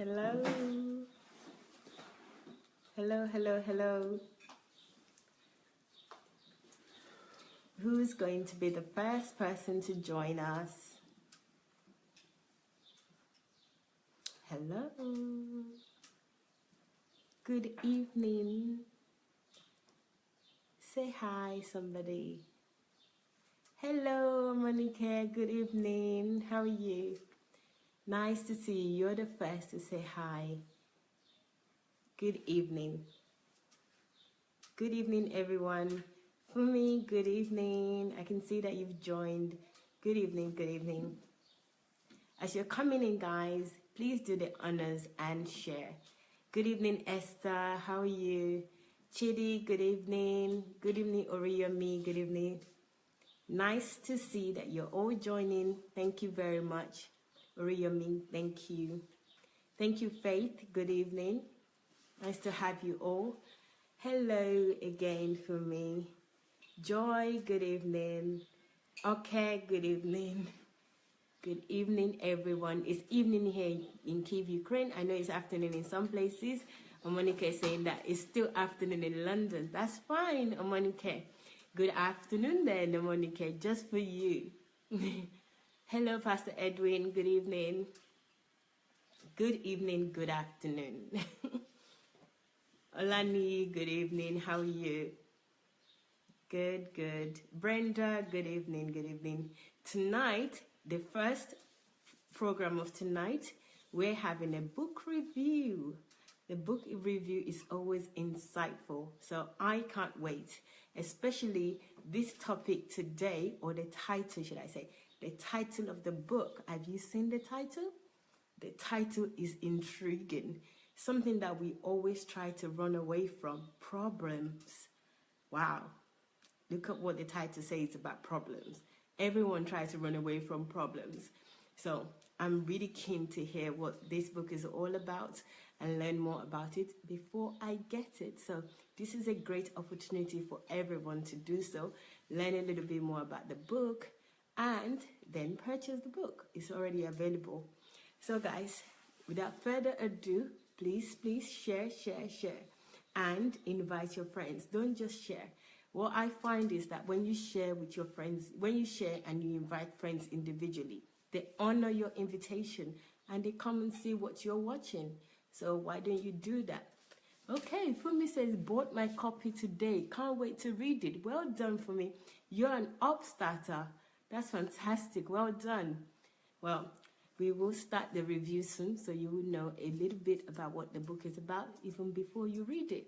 Hello. Hello, hello, hello. Who's going to be the first person to join us? Hello. Good evening. Say hi, somebody. Hello, Monica. Good evening. How are you? Nice to see you. You're the first to say hi. Good evening. Good evening, everyone. For me, good evening. I can see that you've joined. Good evening, good evening. As you're coming in, guys, please do the honors and share. Good evening, Esther. How are you? Chidi, good evening. Good evening, Oriyomi. Good evening. Nice to see that you're all joining. Thank you very much. Oriyomi, thank you. Thank you, Faith. Good evening. Nice to have you all. Hello again for me. Joy, good evening. Okay, good evening. Good evening, everyone. It's evening here in Kyiv, Ukraine. I know it's afternoon in some places. Monica is saying that it's still afternoon in London. That's fine, Monica. Good afternoon then, Monica, just for you. Hello, Pastor Edwin. Good evening. Good evening, good afternoon. Olani, good evening. How are you? Good, good. Brenda, good evening, good evening. Tonight, the first program of tonight, we're having a book review. The book review is always insightful, so I can't wait. Especially this topic today, or the title, should I say. The title of the book. Have you seen the title? The title is intriguing. Something that we always try to run away from. Problems. Wow. Look at what the title says about problems. Everyone tries to run away from problems. So I'm really keen to hear what this book is all about and learn more about it before I get it. So this is a great opportunity for everyone to do so. Learn a little bit more about the book and then purchase the book. It's already available. So guys, without further ado, please share, and invite your friends. Don't just share. What I find is that when you share with your friends, when you share and you invite friends individually, they honor your invitation and they come and see what you're watching. So why don't you do that? Okay, Fumi says, bought my copy today. Can't wait to read it. Well done, Fumi. You're an upstarter. That's fantastic. Well done. Well, we will start the review soon, so you will know a little bit about what the book is about even before you read it.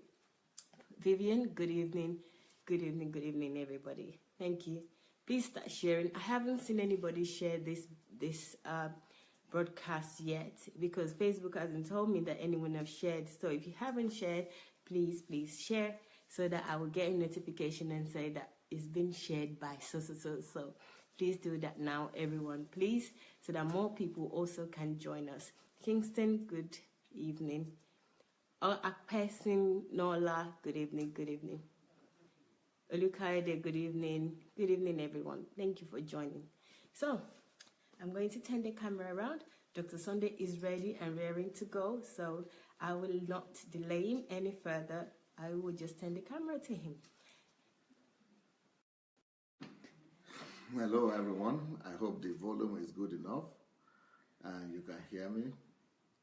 Vivian, good evening. Good evening, everybody. Thank you. Please start sharing. I haven't seen anybody share this broadcast yet because Facebook hasn't told me that anyone has shared. So if you haven't shared, please share so that I will get a notification and say that it's been shared by so. So please do that now, everyone, please, so that more people also can join us. Kingston, good evening. Akpesin Nola, good evening. Olukaide, good evening. Good evening, everyone. Thank you for joining. So, I'm going to turn the camera around. Dr. Sandey is ready and raring to go, so I will not delay him any further. I will just turn the camera to him. Hello, everyone. I hope the volume is good enough and you can hear me.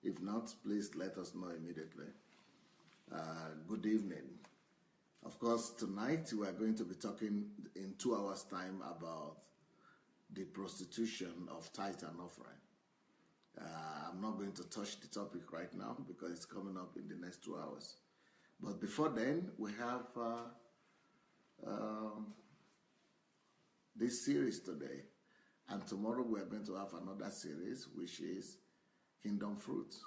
If not, please let us know immediately. Good evening. Of course, tonight we are going to be talking in 2 hours' time about the prostitution of tithe and offering. I'm not going to touch the topic right now because it's coming up in the next 2 hours. But before then, we have this series today. And tomorrow we are going to have another series, which is Kingdom Fruits.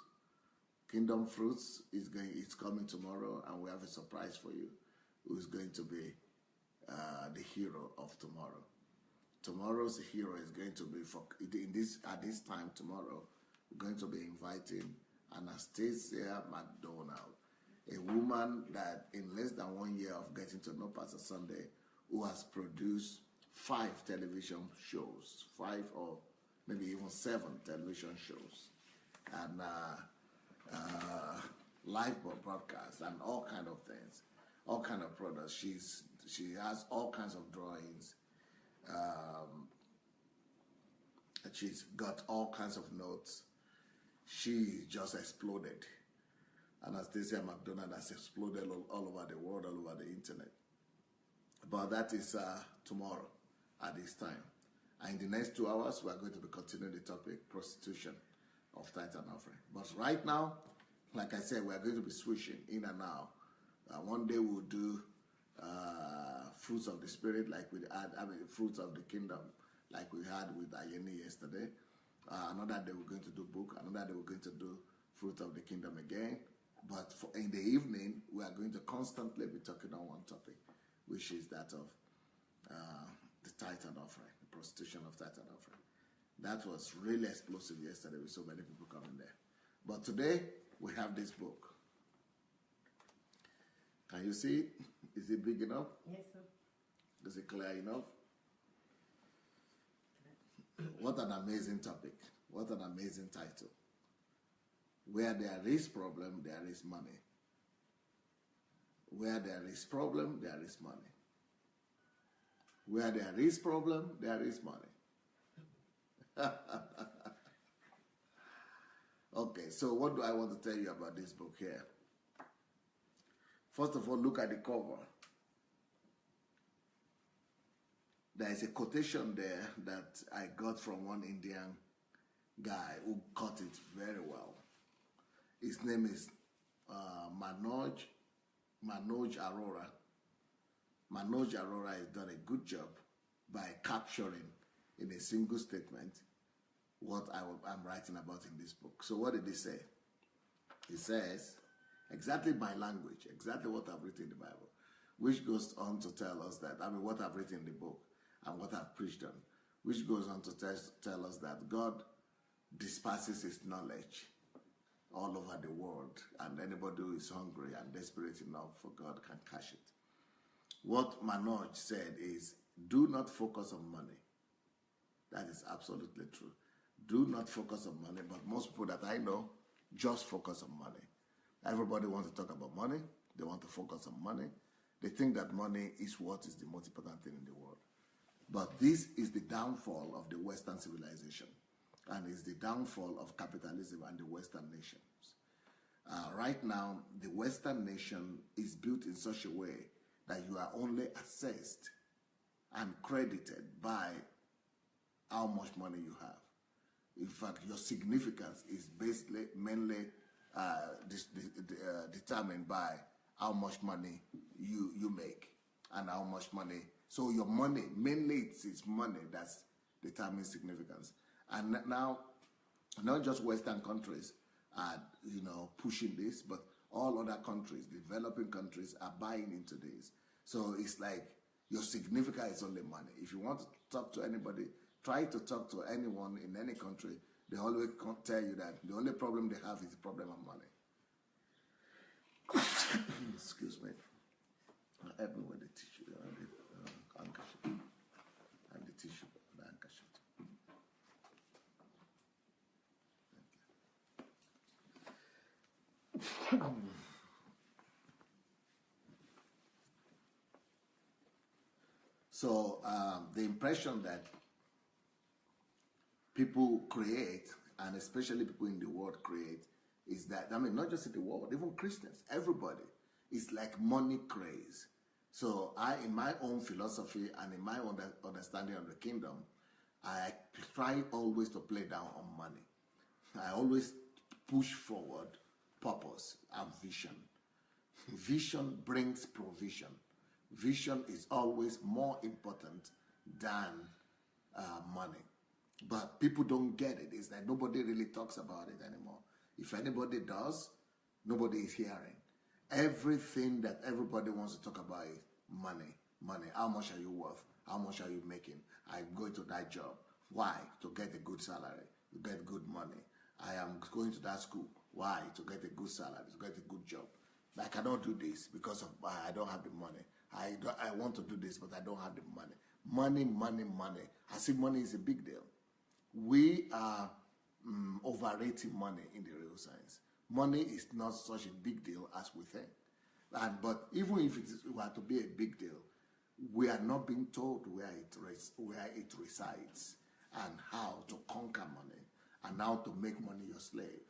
Kingdom Fruits is coming tomorrow, and we have a surprise for you. Who is going to be the hero of tomorrow. Tomorrow's hero is going to be, at this time tomorrow, we're going to be inviting Anastasia McDonald, a woman that in less than 1 year of getting to know Pastor Sandey, who has produced 5 television shows, 5 or maybe even 7 television shows. And live broadcasts and all kind of things, all kind of products. She has all kinds of drawings. She's got all kinds of notes. She just exploded. Anastasia McDonald has exploded all over the world, all over the internet. But that is tomorrow at this time. And in the next 2 hours, we are going to be continuing the topic, prostitution of tithe and offering. But right now, like I said, we are going to be switching in and out. One day we'll do fruits of the spirit, like we had, fruits of the kingdom, like we had with Ayeni yesterday. Another day we're going to do book. Another day we're going to do fruit of the kingdom again. But in the evening, we are going to constantly be talking on one topic, which is that of the tithe and offering, the prostitution of tithe and offering. That was really explosive yesterday with so many people coming there. But today, we have this book. Can you see it? Is it big enough? Yes, sir. Is it clear enough? What an amazing topic. What an amazing title. Where there is problem, there is money. Where there is problem, there is money. Where there is problem, there is money. Okay, so what do I want to tell you about this book here? First of all, look at the cover. There is a quotation there that I got from one Indian guy who cut it very well. His name is Manoj Arora. Manoj Arora has done a good job by capturing in a single statement what I'm writing about in this book. So what did he say? He says, exactly my language, exactly what I've written in the Bible, which goes on to tell us that, what I've written in the book and what I've preached on, which goes on to tell us that God disperses his knowledge all over the world, and anybody who is hungry and desperate enough for God can catch it. What Manoj said is, do not focus on money. That is absolutely true. Do not focus on money, but most people that I know just focus on money. Everybody wants to talk about money. They want to focus on money. They think that money is what is the most important thing in the world. But this is the downfall of the Western civilization, and is the downfall of capitalism and the Western nations. Right now, the Western nation is built in such a way that you are only assessed and credited by how much money you have. In fact, your significance is basically mainly determined by how much money you make and how much money. So your money, mainly it's money that's determines significance. And now, not just Western countries are pushing this, but all other countries, developing countries, are buying into this. So it's like your significance is only money. If you want to talk to anybody, try to talk to anyone in any country, they always tell you that the only problem they have is the problem of money. Excuse me. Help me with the tissue and the handkerchief. And the tissue, the handkerchief. So the impression that people create, and especially people in the world create, is that, not just in the world, even Christians, everybody, is like money craze. So in my own philosophy and in my own understanding of the kingdom, I try always to play down on money. I always push forward purpose and vision. Vision brings provision. Vision is always more important than money. But people don't get it. It's like nobody really talks about it anymore. If anybody does, nobody is hearing. Everything that everybody wants to talk about is money. Money. How much are you worth? How much are you making? I'm going to that job. Why? To get a good salary, to get good money. I am going to that school. Why? To get a good salary, to get a good job. I cannot do this because I don't have the money. I want to do this, but I don't have the money. Money, money, money. I see money is a big deal. We are overrating money in the real science. Money is not such a big deal as we think. But even if it were to be a big deal, we are not being told where it resides and how to conquer money and how to make money your slave.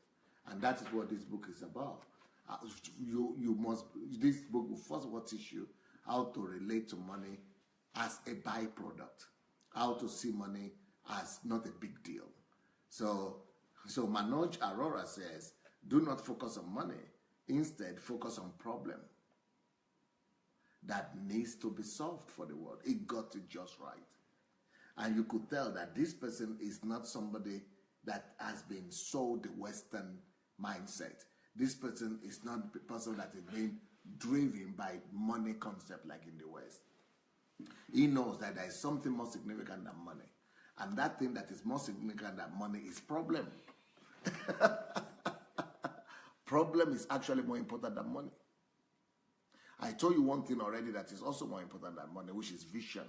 And that is what this book is about. This book will first of all teach you how to relate to money as a byproduct, how to see money as not a big deal. So Manoj Arora says, do not focus on money. Instead, focus on problem that needs to be solved for the world. He got it just right. And you could tell that this person is not somebody that has been sold the Western mindset. This person is not the person that is being driven by money concept like in the West. He knows that there is something more significant than money. And that thing that is more significant than money is problem. Problem is actually more important than money. I told you one thing already that is also more important than money, which is vision.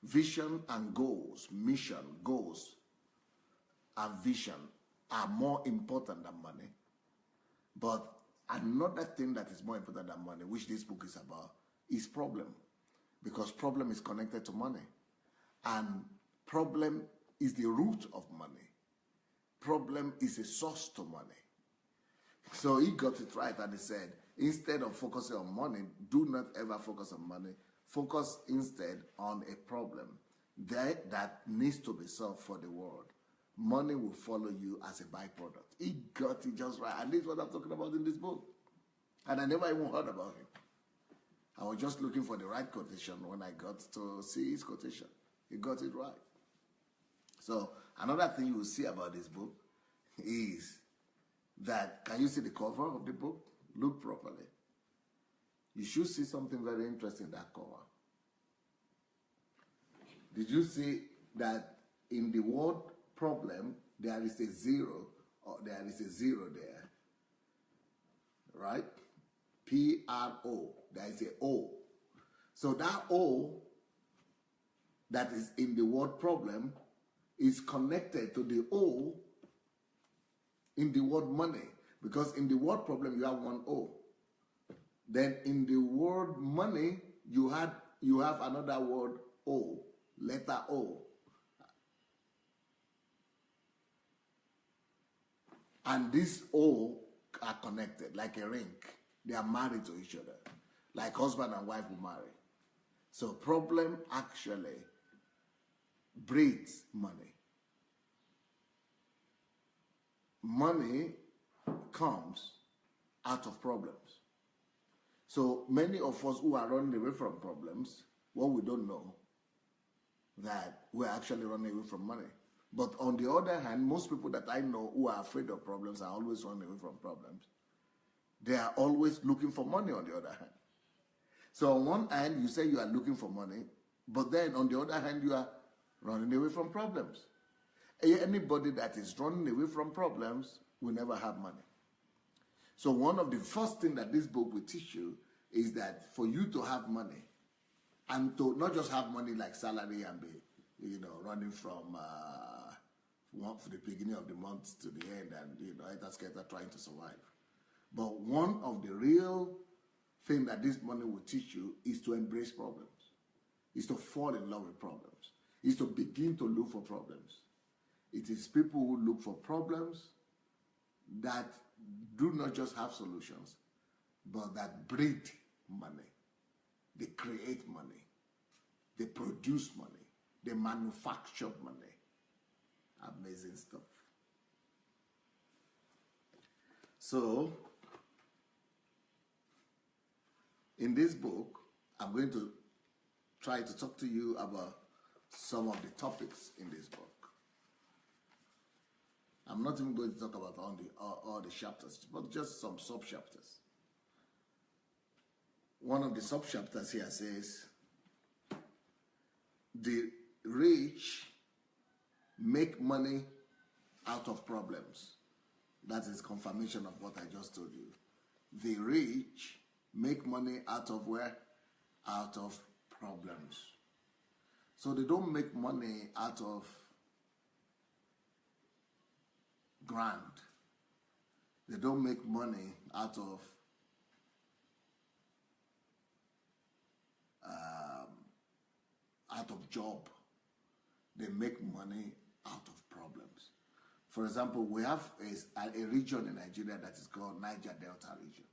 Vision and goals, mission, goals, and vision are more important than money. But another thing that is more important than money, which this book is about, is problem. Because problem is connected to money. And problem is the root of money. Problem is a source to money. So he got it right and he said, instead of focusing on money, do not ever focus on money. Focus instead on a problem that needs to be solved for the world. Money will follow you as a byproduct. He got it just right. And this is what I'm talking about in this book. And I never even heard about him. I was just looking for the right quotation when I got to see his quotation. He got it right. So another thing you will see about this book is that, can you see the cover of the book? Look properly. You should see something very interesting in that cover. Did you see that in the word problem, there is a zero, or there is a zero there, right? P-R-O, there is a O. So that O that is in the word problem is connected to the O in the word money, because in the word problem you have one O. Then in the word money you have another word O, letter O. And these O are connected like a ring. They are married to each other, like husband and wife will marry. So problem actually breeds money. Money comes out of problems. So many of us who are running away from problems, what we don't know, that we're actually running away from money. But on the other hand, most people that I know who are afraid of problems are always running away from problems. They are always looking for money on the other hand. So on one hand, you say you are looking for money, but then on the other hand, you are running away from problems. Anybody that is running away from problems will never have money. So one of the first things that this book will teach you is that for you to have money, and to not just have money like salary and be, running from the beginning of the month to the end and, trying to survive. But one of the real things that this money will teach you is to embrace problems, is to fall in love with problems, is to begin to look for problems. It is people who look for problems that do not just have solutions, but that breed money. They create money. They produce money. They manufacture money. Amazing stuff. So, in this book, I'm going to try to talk to you about some of the topics in this book. I'm not even going to talk about all the chapters, but just some sub-chapters. One of the sub-chapters here says, the rich make money out of problems. That is confirmation of what I just told you. The rich make money out of where? Out of problems. So they don't make money out of grand. They don't make money out of job. They make money out of problems. For example, we have a region in Nigeria that is called Niger Delta region.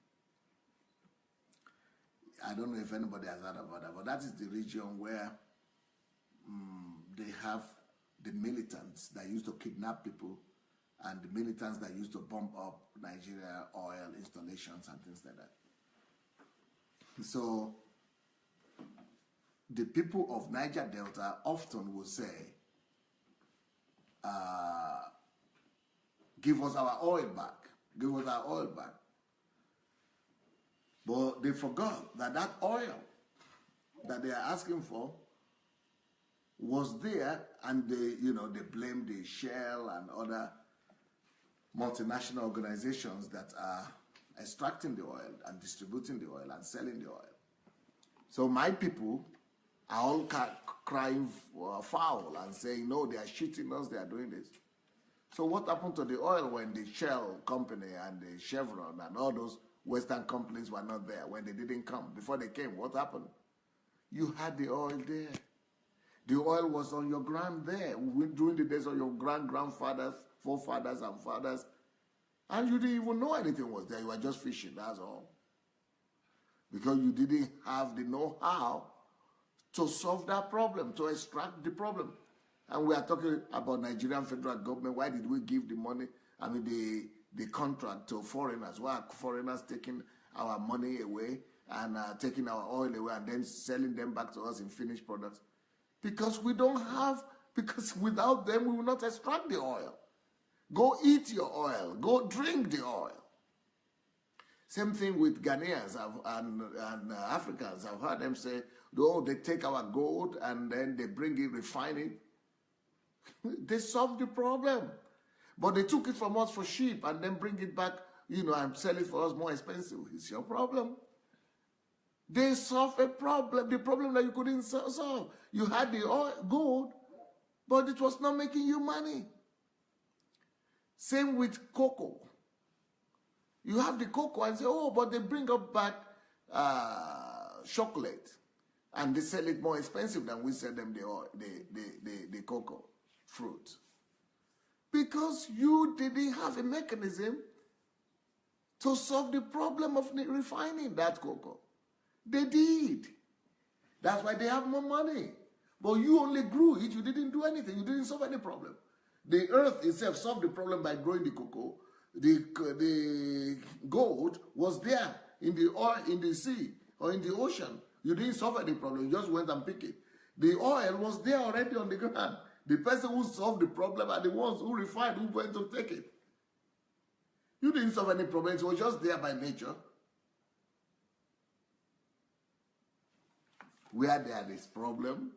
I don't know if anybody has heard about that, but that is the region where they have the militants that used to kidnap people and the militants that used to bomb up Nigeria oil installations and things like that. So the people of Niger Delta often will say, give us our oil back. Give us our oil back. But they forgot that that oil that they are asking for was there, and they blame the Shell and other multinational organizations that are extracting the oil and distributing the oil and selling the oil. So my people are all crying foul and saying, no, they are cheating us, they are doing this. So what happened to the oil when the Shell company and the Chevron and all those Western companies were not there, when they didn't come? Before they came, what happened? You had the oil there. The oil was on your ground there during the days of your grandfathers, forefathers and fathers, and you didn't even know anything was there. You were just fishing, that's all. Because you didn't have the know-how to solve that problem, to extract the problem. And we are talking about Nigerian federal government. Why did we give the money, the contract to foreigners? Why are foreigners taking our money away and taking our oil away and then selling them back to us in finished products? Because we don't have, because without them we will not extract the oil. Go eat your oil. Go drink the oil. Same thing with Ghanaians and Africans. I've heard them say, oh, they take our gold and then they bring it, refine it. They solved the problem. But they took it from us for cheap and then bring it back, and sell it for us more expensive. It's your problem. They solved a problem, the problem that you couldn't solve. You had the oil, gold, but it was not making you money. Same with cocoa. You have the cocoa and say, oh, but they bring up back chocolate and they sell it more expensive than we sell them the cocoa fruit. Because you didn't have a mechanism to solve the problem of refining that cocoa. They did. That's why they have more money. But you only grew it. You didn't do anything. You didn't solve any problem. The earth itself solved the problem by growing the cocoa. The gold was there in the oil, in the sea or in the ocean. You didn't solve any problem. You just went and picked it. The oil was there already on the ground. The person who solved the problem are the ones who refined, who went to take it. You didn't solve any problem. It was just there by nature. Where there is problem,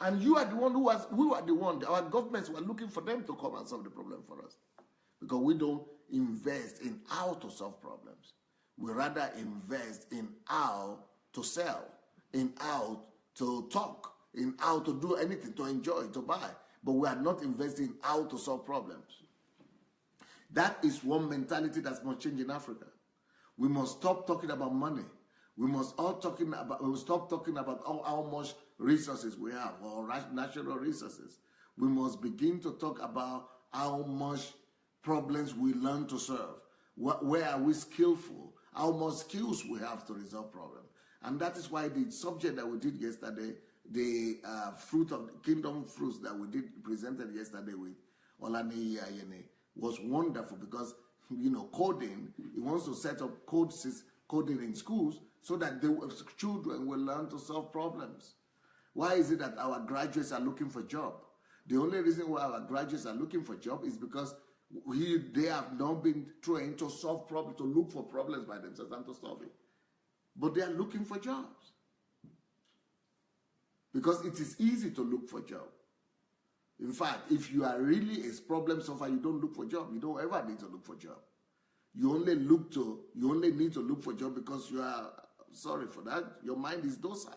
and you are the one we were the one, our governments were looking for them to come and solve the problem for us. Because we don't invest in how to solve problems. We rather invest in how to sell, in how to talk, in how to do anything, to enjoy, to buy. But we are not investing in how to solve problems. That is one mentality that must change in Africa. We must stop talking about money. We must stop talking about how much resources we have, or natural resources. We must begin to talk about how much problems we learn to solve. Where are we skillful? How much skills we have to resolve problems. And that is why the subject that we did yesterday, the fruit of the kingdom fruits that we presented yesterday with Olani Yayene, was wonderful, because coding, he wants to set up coding in schools so that the children will learn to solve problems. Why is it that our graduates are looking for job? The only reason why our graduates are looking for job is because they have not been trained to solve problems, to look for problems by themselves and to solve it. But they are looking for jobs. Because it is easy to look for job. In fact, if you are really a problem solver, you don't look for job. You don't ever need to look for job. You only need to look for job because you are, sorry for that, your mind is docile.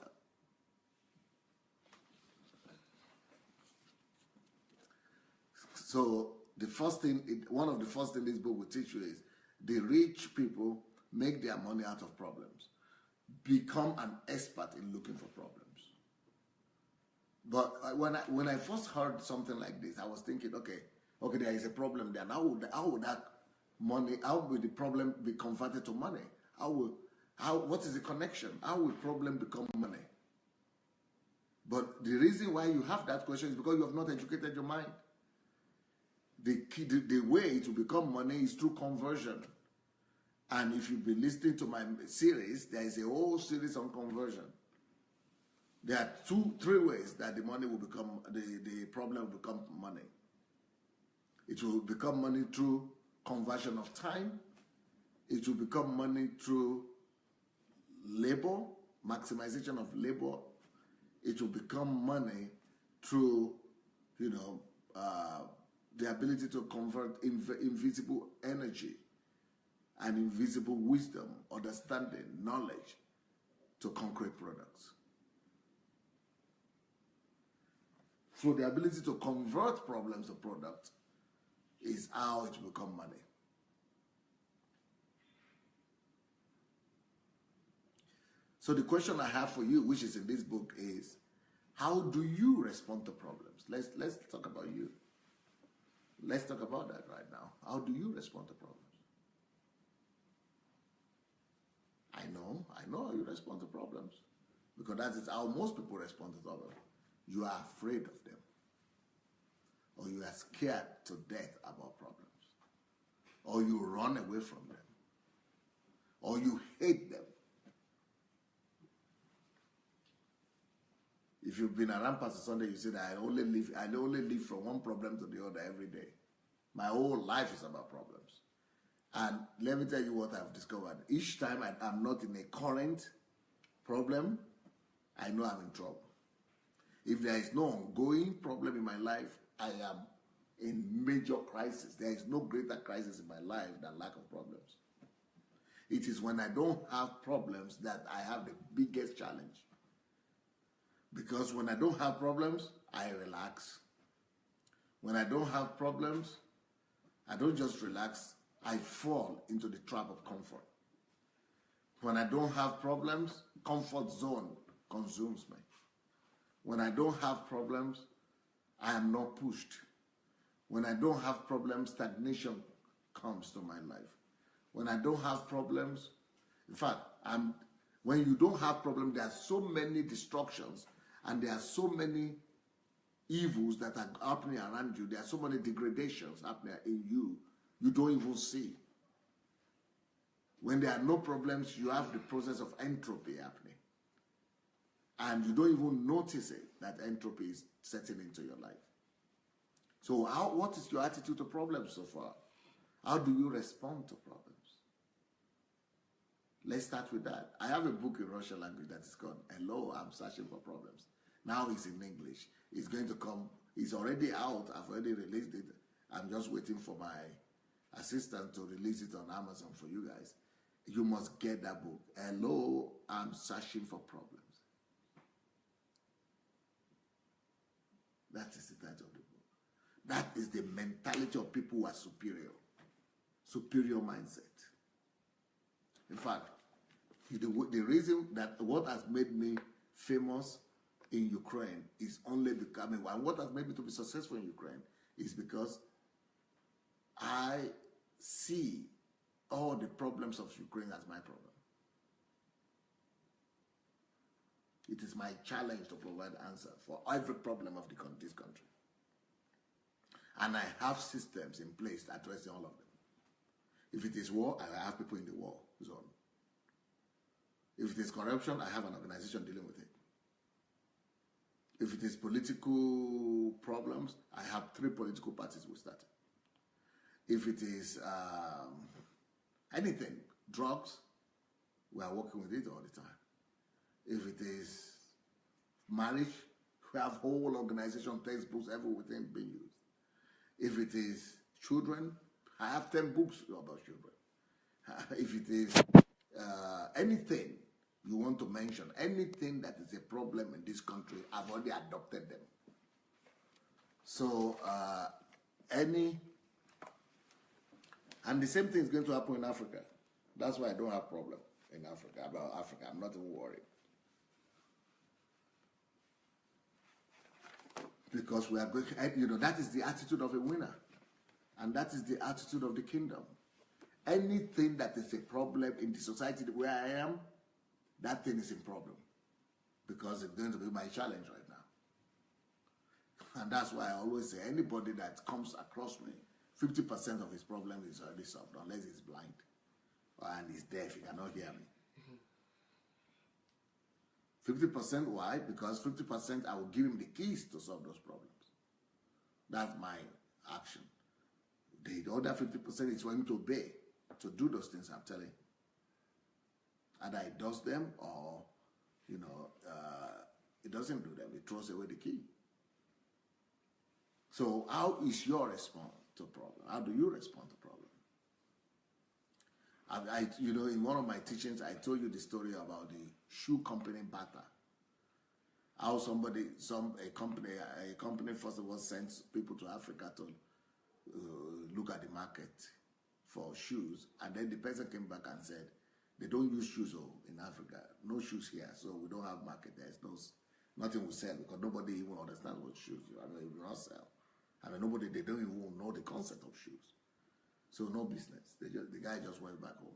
So the first thing, one of the first things this book will teach you is The rich people make their money out of problems, become an expert in looking for problems. But when I first heard something like this, I was thinking, okay, there is a problem there. How would that money? How will the problem be converted to money? What is the connection? How will problem become money? But the reason why you have that question is because you have not educated your mind. The way it will become money is through conversion. And if you've been listening to my series, there is a whole series on conversion. There are 3 ways that the money will become, the problem will become money. It will become money through conversion of time. It will become money through labor, maximization of labor. It will become money through, the ability to convert invisible energy and invisible wisdom, understanding, knowledge to concrete products. So the ability to convert problems to products is how it will become money. So the question I have for you, which is in this book, is how do you respond to problems? Let's talk about you. Let's talk about that right now. How do you respond to problems? I know how you respond to problems, because that is how most people respond to problems. You are afraid of them, or you are scared to death about problems, or you run away from them, or you hate them. If you've been around Pastor Sunday, you say that I only live from one problem to the other every day. My whole life is about problems. And let me tell you what I've discovered. Each time I'm not in a current problem, I know I'm in trouble. If there is no ongoing problem in my life, I am in major crisis. There is no greater crisis in my life than lack of problems. It is when I don't have problems that I have the biggest challenge. Because when I don't have problems, I relax. When I don't have problems, I don't just relax, I fall into the trap of comfort. When I don't have problems, comfort zone consumes me. When I don't have problems, I am not pushed. When I don't have problems, stagnation comes to my life. When I don't have problems, in fact, when you don't have problems, there are so many destructions and there are so many evils that are happening around you. There are so many degradations happening in you, you don't even see. When there are no problems, you have the process of entropy happening. And you don't even notice it, that entropy is setting into your life. So what is your attitude to problems so far? How do you respond to problems? Let's start with that. I have a book in Russian language that is called Hello, I'm Searching for Problems. Now it's in English. It's going to come. It's already out. I've already released it. I'm just waiting for my assistant to release it on Amazon for you guys. You must get that book. Hello, I'm Searching for Problems. That is the title of the book. That is the mentality of people who are superior. Superior mindset. In fact, the reason that what has made me famous in Ukraine is only becoming one. What has made me to be successful in Ukraine is because I see all the problems of Ukraine as my problem. It is my challenge to provide answer for every problem of this country. And I have systems in place addressing all of them. If it is war, I have people in the war zone. If it is corruption, I have an organization dealing with it. If it is political problems, I have 3 political parties we started. If it is anything, drugs, we are working with it all the time. If it is marriage, we have whole organization, textbooks, everything being used. If it is children, I have 10 books about children. If it is anything you want to mention, anything that is a problem in this country, I've already adopted them. So And the same thing is going to happen in Africa. That's why I don't have problem in Africa, about Africa. I'm not even worried. Because we are going, that is the attitude of a winner. And that is the attitude of the kingdom. Anything that is a problem in the society where I am, that thing is a problem. Because it's going to be my challenge right now. And that's why I always say, anybody that comes across me, 50% of his problem is already solved, unless he's blind and he's deaf, he cannot hear me. 50%, why? Because 50% I will give him the keys to solve those problems. That's my action. The other 50% is for him to obey, to do those things I'm telling him. Either he does them or, he doesn't do them. He throws away the key. So how is your response to a problem? How do you respond to a problem? In one of my teachings, I told you the story about the shoe company Bata. How a company first of all sent people to Africa to look at the market for shoes, and then the person came back and said, they don't use shoes in Africa, no shoes here, so we don't have market. There's nothing we sell because nobody even understands what shoes you will not sell. They don't even know the concept of shoes. So no business. The guy just went back home.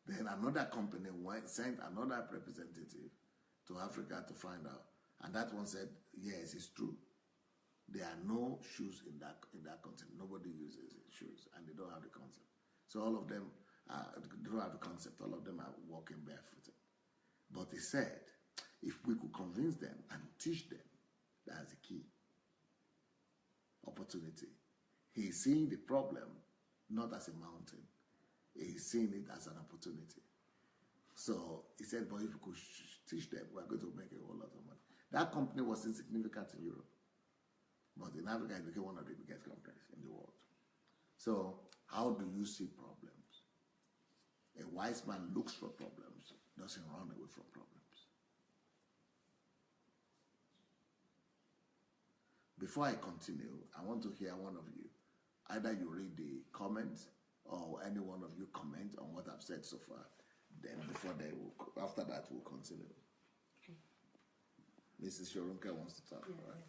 Then another company sent another representative to Africa to find out. And that one said, yes, it's true. There are no shoes in that continent. Nobody uses shoes, and they don't have the concept. So all of them don't have the concept. All of them are walking barefooted. But he said, if we could convince them and teach them, that's the key. Opportunity. He's seeing the problem not as a mountain. He's seeing it as an opportunity. So he said, but if we could teach them, we're going to make a whole lot of money. That company was insignificant in Europe. But in Africa, it became one of the biggest companies in the world. So how do you see problems? A wise man looks for problems, doesn't run away from problems. Before I continue, I want to hear one of you. Either you read the comments or any one of you comment on what I've said so far. Then after that, we'll continue. Okay. Mrs. Shorunka wants to talk, right?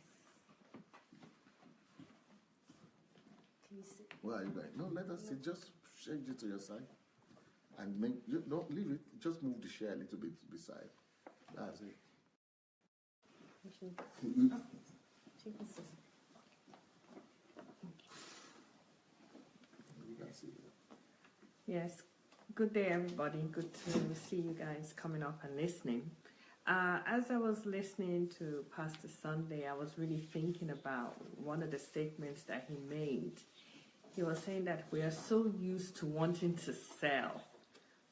Can you sit? Where are you going? No, let us sit. Just change it to your side. And don't leave it. Just move the chair a little bit beside. That's it. Yes, good day everybody. Good to see you guys coming up and listening. As I was listening to Pastor Sandey, I was really thinking about one of the statements that he made. He was saying that we are so used to wanting to sell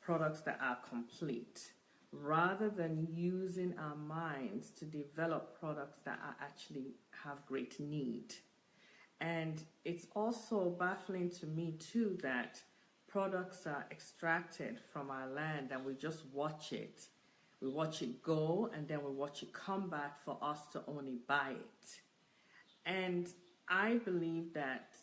products that are complete, rather than using our minds to develop products that actually have great need. And it's also baffling to me too that products are extracted from our land and we just watch it. We watch it go and then we watch it come back for us to only buy it. And I believe that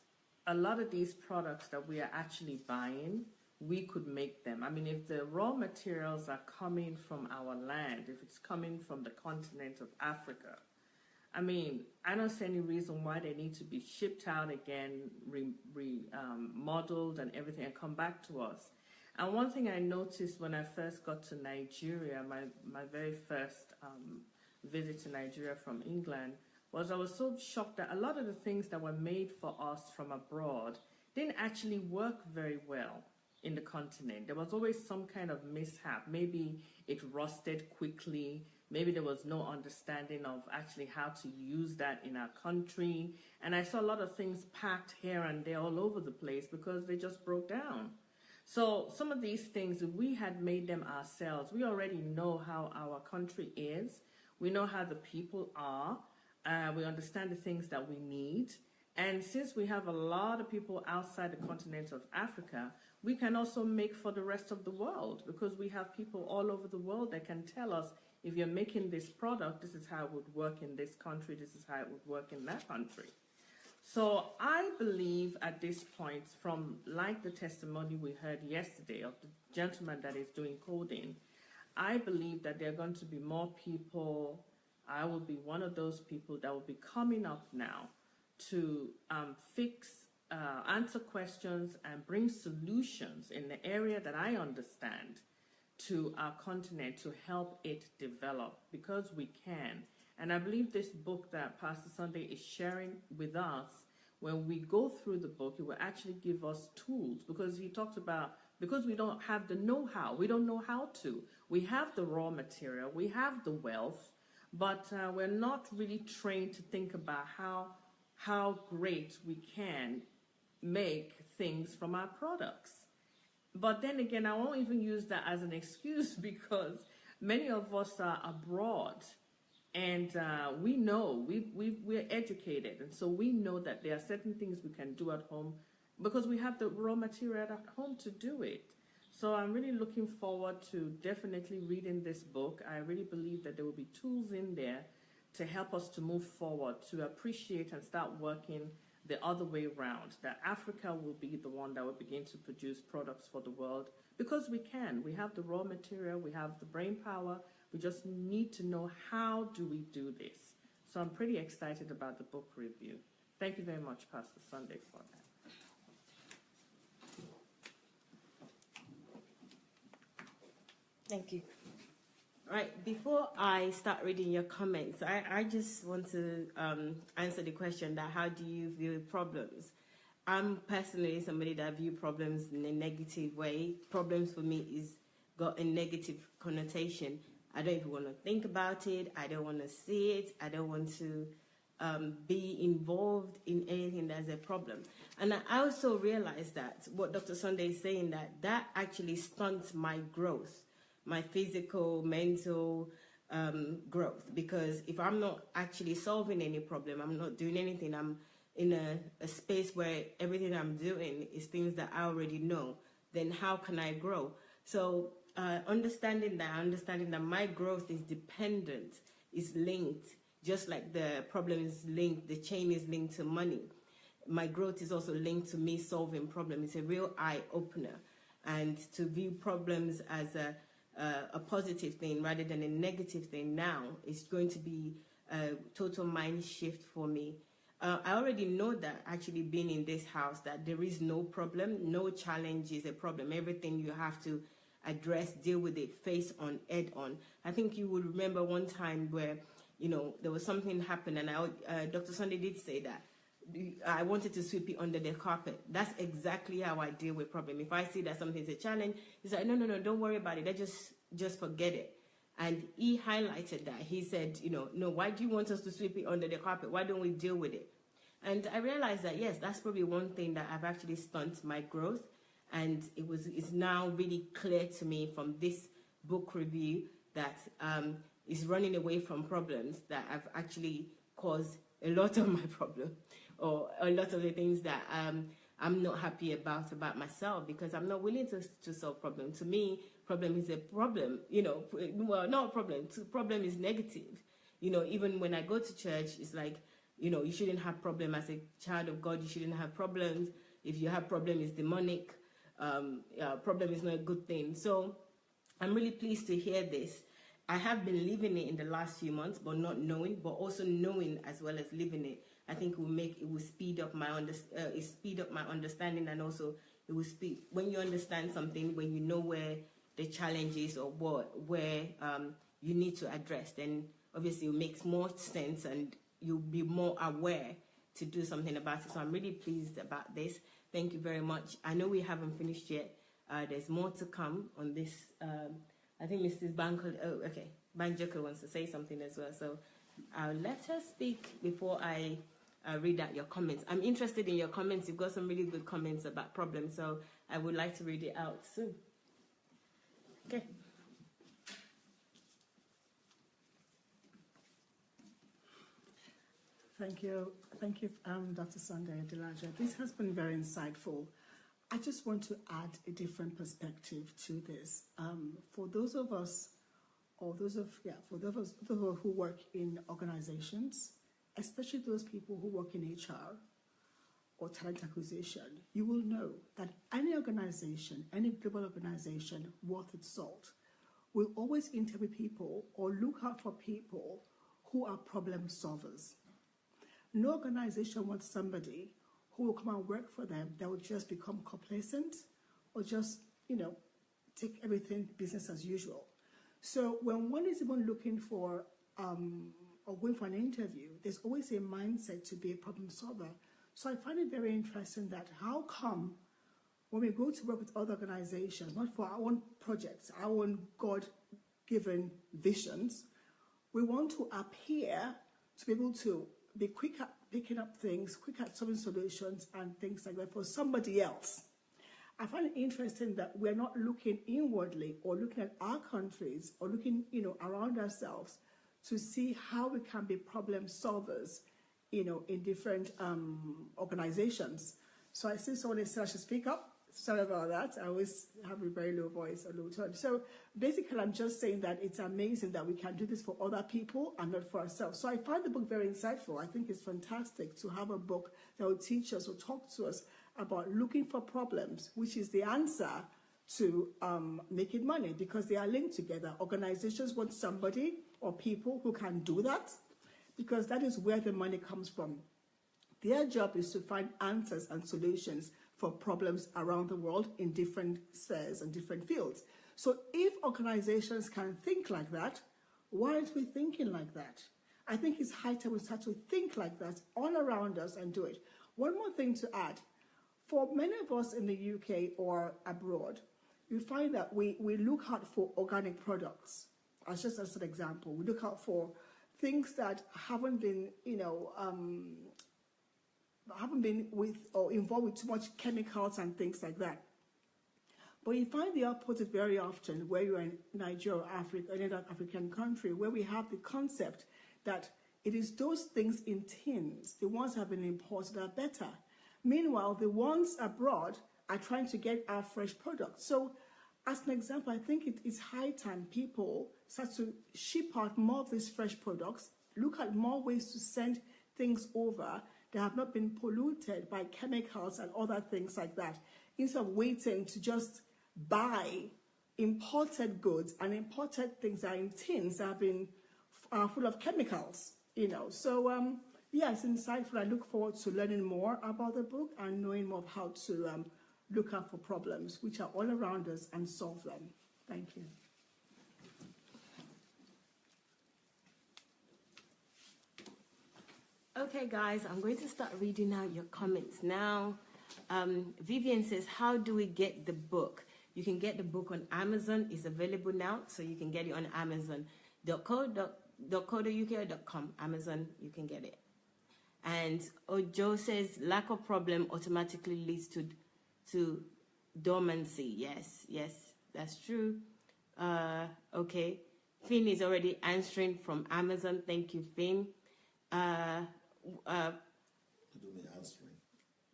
a lot of these products that we are actually buying, we could make them. I mean, if the raw materials are coming from our land, if it's coming from the continent of Africa, I mean, I don't see any reason why they need to be shipped out again, modeled and everything, and come back to us. And one thing I noticed when I first got to Nigeria, my very first visit to Nigeria from England, was I was so shocked that a lot of the things that were made for us from abroad didn't actually work very well in the continent. There was always some kind of mishap. Maybe it rusted quickly. Maybe there was no understanding of actually how to use that in our country. And I saw a lot of things packed here and there all over the place because they just broke down. So some of these things, if we had made them ourselves, we already know how our country is. We know how the people are. We understand the things that we need. And since we have a lot of people outside the continent of Africa, we can also make for the rest of the world, because we have people all over the world that can tell us, if you're making this product, this is how it would work in this country, this is how it would work in that country. So I believe at this point, from like the testimony we heard yesterday of the gentleman that is doing coding, I believe that there are going to be more people. I will be one of those people that will be coming up now to answer questions and bring solutions in the area that I understand to our continent to help it develop, because we can. And I believe this book that Pastor Sandey is sharing with us, when we go through the book, it will actually give us tools, because he talks about, because we don't have the know-how, we don't know how to. We have the raw material, we have the wealth, but we're not really trained to think about how great we can make things from our products. But then again, I won't even use that as an excuse, because many of us are abroad, and we know, we're educated, and so we know that there are certain things we can do at home because we have the raw material at home to do it. So I'm really looking forward to definitely reading this book. I really believe that there will be tools in there to help us to move forward, to appreciate and start working the other way around, that Africa will be the one that will begin to produce products for the world, because we can. We have the raw material, we have the brain power, we just need to know how do we do this. So I'm pretty excited about the book review. Thank you very much, Pastor Sandey, for that. Thank you. All right, before I start reading your comments, I just want to answer the question that how do you view problems? I'm personally somebody that view problems in a negative way. Problems for me is got a negative connotation. I don't even want to think about it. I don't want to see it. I don't want to be involved in anything that's a problem. And I also realize that what Dr. Sandey is saying, that actually stunts my growth, my physical, mental growth. Because if I'm not actually solving any problem, I'm not doing anything, I'm in a space where everything I'm doing is things that I already know, then how can I grow? So understanding that my growth is dependent, is linked, just like the problem is linked, the chain is linked to money. My growth is also linked to me solving problems. It's a real eye-opener. And to view problems as a positive thing rather than a negative thing now is going to be a total mind shift for me. I already know that, actually being in this house, that there is no problem, no challenge is a problem. Everything you have to address, deal with it, face on, head on. I think you would remember one time where, there was something happened, and Dr. Sandey did say that I wanted to sweep it under the carpet. That's exactly how I deal with problem. If I see that something's a challenge, it's like, no, don't worry about it. Just forget it. And he highlighted that. He said, no, why do you want us to sweep it under the carpet? Why don't we deal with it? And I realized that, yes, that's probably one thing that I've actually stunted my growth. And it's now really clear to me from this book review that is running away from problems that have actually caused a lot of my problem, or a lot of the things that I'm not happy about myself, because I'm not willing to solve problems. To me, problem is a problem, well, not a problem. Problem is negative. Even when I go to church, it's like, you shouldn't have problem as a child of God. You shouldn't have problems. If you have problem, it's demonic. Problem is not a good thing. So I'm really pleased to hear this. I have been living it in the last few months, but not knowing, but also knowing as well as living it. I think it will speed up my understanding, and also it will speed when you understand something, when you know where the challenge is or where you need to address, then obviously it makes more sense and you'll be more aware to do something about it. So I'm really pleased about this. Thank you very much. I know we haven't finished yet. There's more to come on this. I think Mrs. Banjoko wants to say something as well. So I'll let her speak before I read out your comments. I'm interested in your comments. You've got some really good comments about problems, so I would like to read it out soon. Okay. Thank you, Dr. Sandey and Adelaja. This has been very insightful. I just want to add a different perspective to this. For those of us who work in organizations, especially those people who work in HR, or talent acquisition, you will know that any organization, any global organization worth its salt, will always interview people or look out for people who are problem solvers. No organization wants somebody who will come and work for them that will just become complacent or just, take everything business as usual. So when one is even looking for or going for an interview, there's always a mindset to be a problem solver. So I find it very interesting that how come when we go to work with other organizations, not for our own projects, our own God-given visions, we want to appear to be able to be quick at picking up things, quick at solving solutions and things like that for somebody else. I find it interesting that we're not looking inwardly or looking at our countries or looking, around ourselves to see how we can be problem solvers, in different organizations. So I see someone said I should speak up. Sorry about that. I always have a very low voice, a low tone. So basically, I'm just saying that it's amazing that we can do this for other people and not for ourselves. So I find the book very insightful. I think it's fantastic to have a book that will teach us or talk to us about looking for problems, which is the answer to making money, because they are linked together. Organizations want somebody or people who can do that, because that is where the money comes from. Their job is to find answers and solutions for problems around the world in different spheres and different fields. So if organizations can think like that, why aren't we thinking like that? I think it's high time we start to think like that all around us and do it. One more thing to add. For many of us in the UK or abroad, you find that we look out for organic products. As an example, we look out for things that haven't been, haven't been with or involved with too much chemicals and things like that. But you find the opposite very often where you're in Nigeria or Africa, any other African country, where we have the concept that it is those things in tins, the ones that have been imported, are better. Meanwhile, the ones abroad are trying to get our fresh products. So as an example, I think it is high time people start to ship out more of these fresh products, look at more ways to send things over that have not been polluted by chemicals and other things like that, instead of waiting to just buy imported goods and imported things that are in tins that have been full of chemicals, So, it's insightful. I look forward to learning more about the book and knowing more of how to look out for problems which are all around us and solve them. Thank you. Okay, guys, I'm going to start reading out your comments now. Vivian says, how do we get the book? You can get the book on Amazon. It's available now, so you can get it on Amazon.co.uk.com. Amazon, you can get it. And Joe says, lack of problem automatically leads to dormancy. Yes, that's true. Okay. Finn is already answering from Amazon. Thank you, Finn.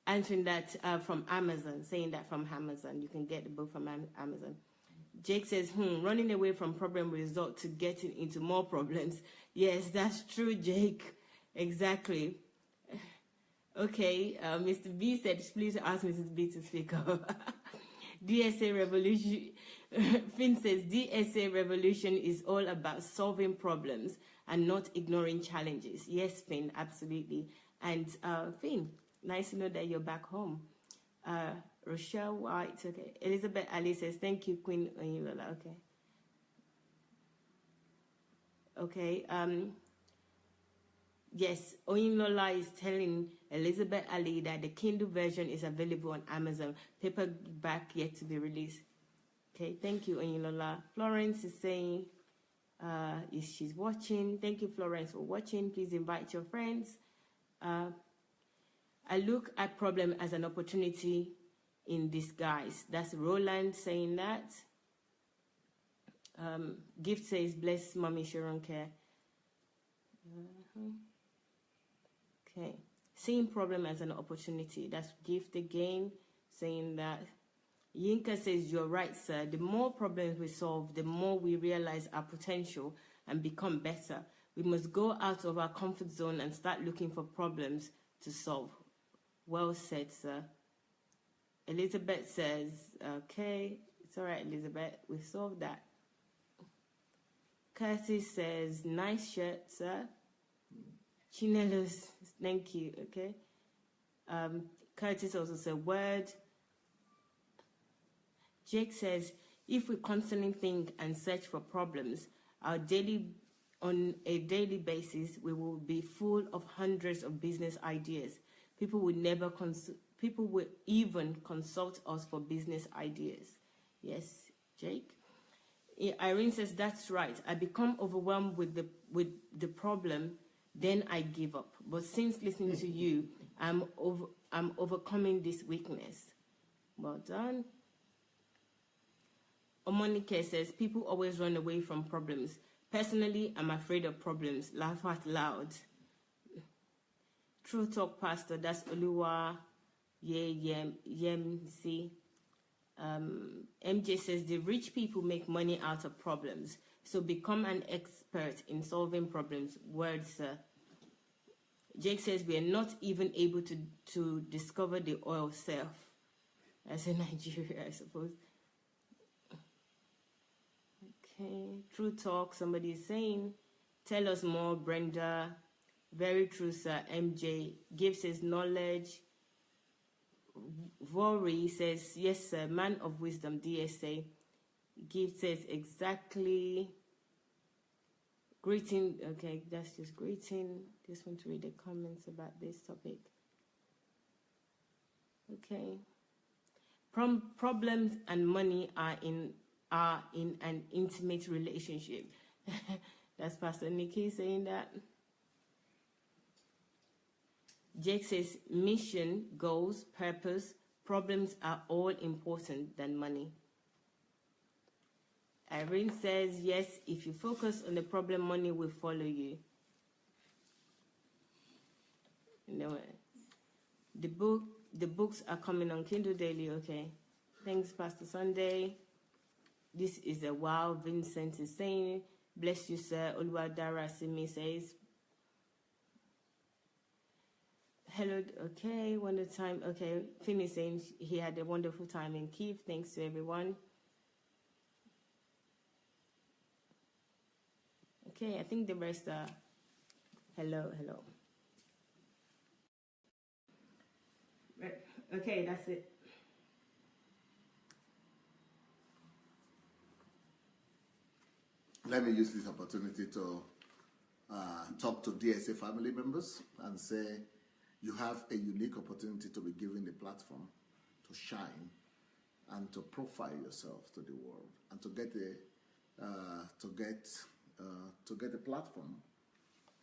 Answering that from Amazon, saying that from Amazon. You can get the book from Amazon. Jake says, running away from problem will result to getting into more problems. Yes, that's true, Jake. Exactly. Okay, Mr. B said, please ask Mrs. B to speak up. DSA revolution. Finn says, DSA revolution is all about solving problems and not ignoring challenges. Yes, Finn, absolutely. And Finn, nice to know that you're back home. Rochelle White, okay. Elizabeth Ali says, thank you, Queen Oyinlola. Okay. Yes, Oyinlola is telling Elizabeth Ali that the Kindle version is available on Amazon. Paperback yet to be released. Okay, thank you, Oyinlola. Florence is saying she's watching. Thank you, Florence, for watching. Please invite your friends. I look at problem as an opportunity in disguise. That's Roland saying that. Gift says, bless Mommy Sharon Care. Okay. Seeing problem as an opportunity. That's Gift again saying that. Yinka says, you're right, sir. The more problems we solve, the more we realize our potential and become better. We must go out of our comfort zone and start looking for problems to solve. Well said, sir. Elizabeth says, okay, it's all right, Elizabeth, we've solved that. Curtis says, nice shirt, sir. Chinelos, thank you, okay. Curtis also said, word. Jake says, if we constantly think and search for problems, on a daily basis, we will be full of hundreds of business ideas. People will even consult us for business ideas. Yes, Jake. Irene says, that's right. I become overwhelmed with the problem, then I give up. But since listening to you, I'm overcoming this weakness. Well done. Omonike says, people always run away from problems. Personally, I'm afraid of problems. Laugh out loud. True Talk Pastor, that's Oluwa Yemsi. MJ says, the rich people make money out of problems. So become an expert in solving problems. Words, sir. Jake says, we are not even able to discover the oil self. As in Nigeria, I suppose. Okay, True Talk, somebody is saying, tell us more, Brenda. Very true, sir. MJ gives his knowledge. Vori says, yes, sir. Man of wisdom, DSA. Gives says exactly. Greeting. Okay, that's just greeting. Just want to read the comments about this topic. Okay. Problems and money are in an intimate relationship. That's Pastor Nikki saying that. Jake says, mission, goals, purpose, problems are all important than money. Irene says, yes, if you focus on the problem, money will follow you. The books are coming on Kindle Daily, okay. Thanks, Pastor Sandey. This is a wow, Vincent is saying, bless you, sir. Oluwadara Simi says, hello, okay, one at a time. Okay, Finn is saying he had a wonderful time in Kiev. Thanks to everyone. Okay, I think the rest are hello. Okay, that's it. Let me use this opportunity to talk to DSA family members and say you have a unique opportunity to be given the platform to shine and to profile yourself to the world and to get a platform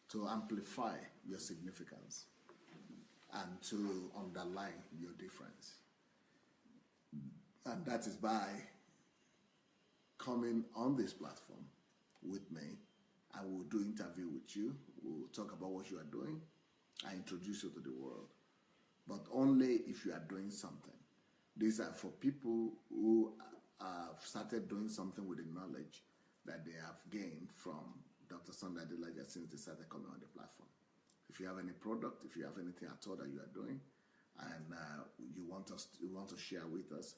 to amplify your significance and to underline your difference. And that is by coming on this platform with me. I will do interview with you. We'll talk about what you are doing. I introduce you to the world. But only if you are doing something. These are for people who have started doing something with the knowledge that they have gained from Dr. Sandei Adelaja since they started coming on the platform. If you have any product, if you have anything at all that you are doing, and you want to share with us,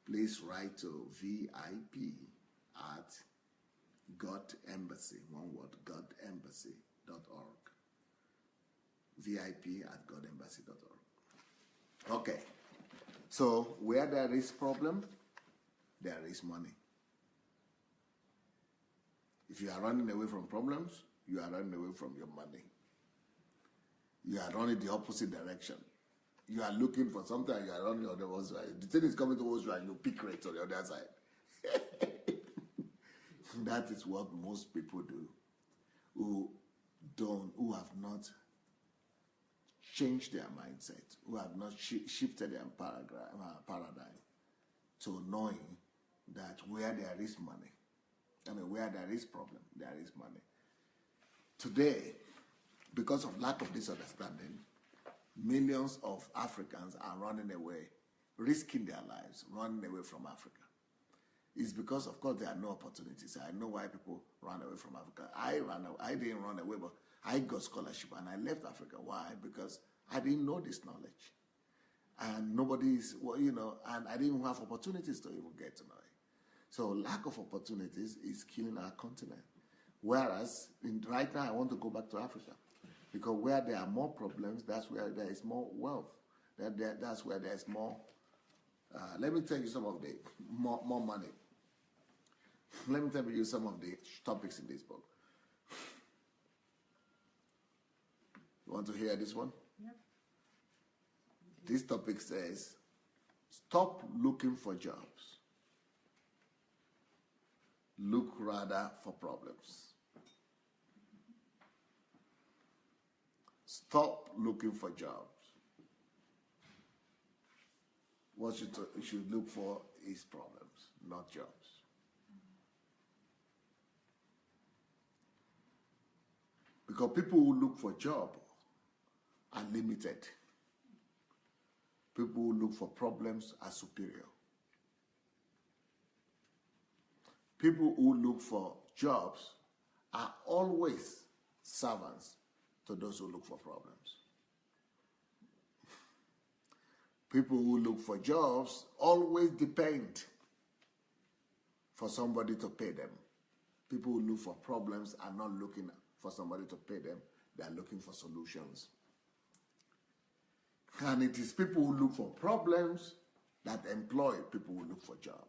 please write to VIP@GodEmbassy, one word, godembassy.org. VIP@godembassy.org. Okay. So where there is problem, there is money. If you are running away from problems, you are running away from your money. You are running the opposite direction. You are looking for something and you are running on the other side. The thing is coming towards you and you pick right on the other side. That is what most people do who have not changed their mindset, who have not shifted their paradigm to knowing that where there is money, where there is problem, there is money. Today, because of lack of this understanding, millions of Africans are running away, risking their lives, running away from Africa. It's because, of course, there are no opportunities. I know why people run away from Africa. I didn't run away, but I got scholarship and I left Africa. Why? Because I didn't know this knowledge. and nobody's, well, you know, and I didn't have opportunities to even get to know it. So lack of opportunities is killing our continent. Whereas right now I want to go back to Africa, because where there are more problems, that's where there is more wealth. That's where there's more. Let me tell you some of the more money. Let me tell you some of the topics in this book. You want to hear this one? Yep. This topic says, stop looking for jobs. Look rather for problems. Stop looking for jobs. What you should look for is problems, not jobs. Because people who look for jobs are limited. People who look for problems are superior. People who look for jobs are always servants to those who look for problems. People who look for jobs always depend for somebody to pay them. People who look for problems are not looking for somebody to pay them. They are looking for solutions. And it is people who look for problems that employ people who look for jobs.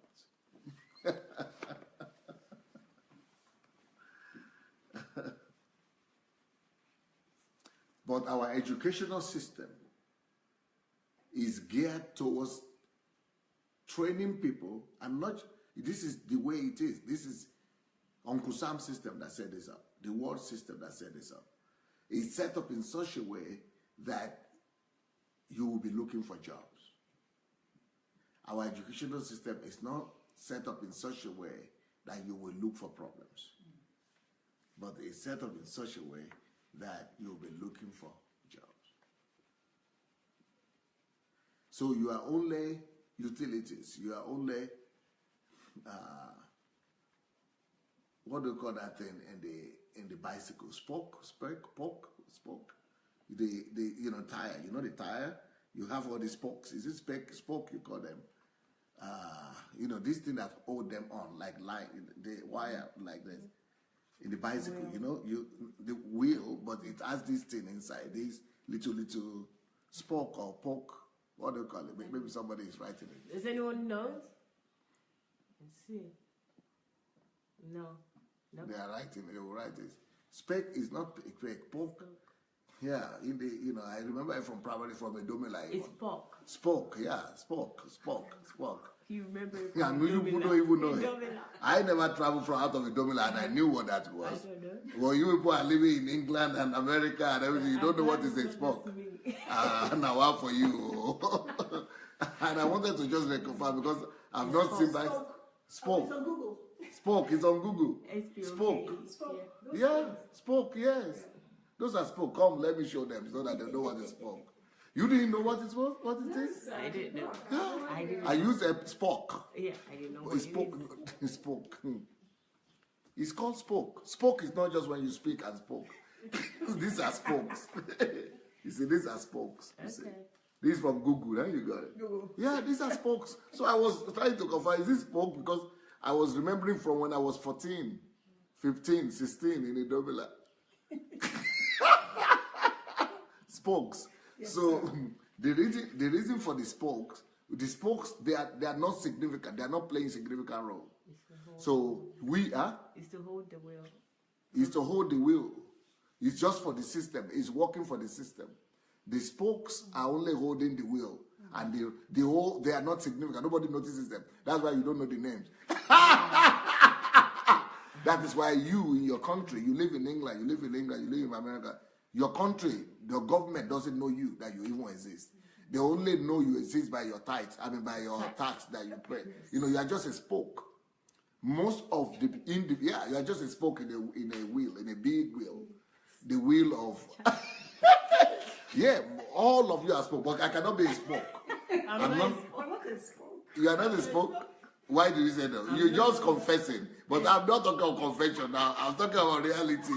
But our educational system is geared towards training people, and not, this is the way it is. This is Uncle Sam's system that set this up, the world system that set this up. It's set up in such a way that you will be looking for jobs. Our educational system is not set up in such a way that you will look for problems, but it's set up in such a way that you'll be looking for jobs. So you are only utilities. You are only, what do you call that thing in the bicycle? Spoke. The tire. You know the tire? You have all the spokes. Is it spoke you call them? This thing that hold them on, like line, the wire like this. In the bicycle, the wheel, but it has this thing inside, this little spoke or poke. What do you call it? Maybe somebody is writing it. Does anyone know? Let's see. No. They are writing. They will write this. Spec is not a poke. Yeah, I remember it from Edomila. It's poke. Spoke, yeah, spoke. You remember it? Yeah, no, you don't even know it. I never traveled from out of Edomila, and I knew what that was. I don't know. Well, you people are living in England and America and everything. You don't know what is a spoke. Now, how for you? And I wanted to just reconfirm because I've not seen that. Spoke. It's on Google. Spoke. It's on Google. Spoke. Yeah, spoke. Yes. Those are spoke. Come, let me show them so that they know what is spoke. You didn't know what it was? What it is? I didn't know. Yeah. I used a spoke. Yeah, I didn't know what It spoke. It's called spoke. Spoke is not just when you speak and spoke. These are spokes. You see, these are spokes. You see. This is from Google. Huh? You got it. Google. Yeah, these are spokes. So I was trying to confirm, is this spoke? Because I was remembering from when I was 14, 15, 16 in Idobila. Spokes. Yes, so the reason for the spokes, they are not significant. They are not playing significant role. So we are. It's to hold the wheel. It's to hold the wheel. It's just for the system. It's working for the system. The spokes are only holding the wheel, and they are not significant. Nobody notices them. That's why you don't know the names. That is why you in your country, you live in England, you live in America. Your country, your government doesn't know you, that you even exist. They only know you exist by your tithes, by your tax that you pay. You are just a spoke. Most of you are just a spoke in a wheel, in a big wheel. The wheel of yeah, all of you are spoke, but I cannot be a spoke. I'm not a spoke. You are not a spoke? Why do you say that? You're just confessing. But I'm not talking about confession now. I'm talking about reality.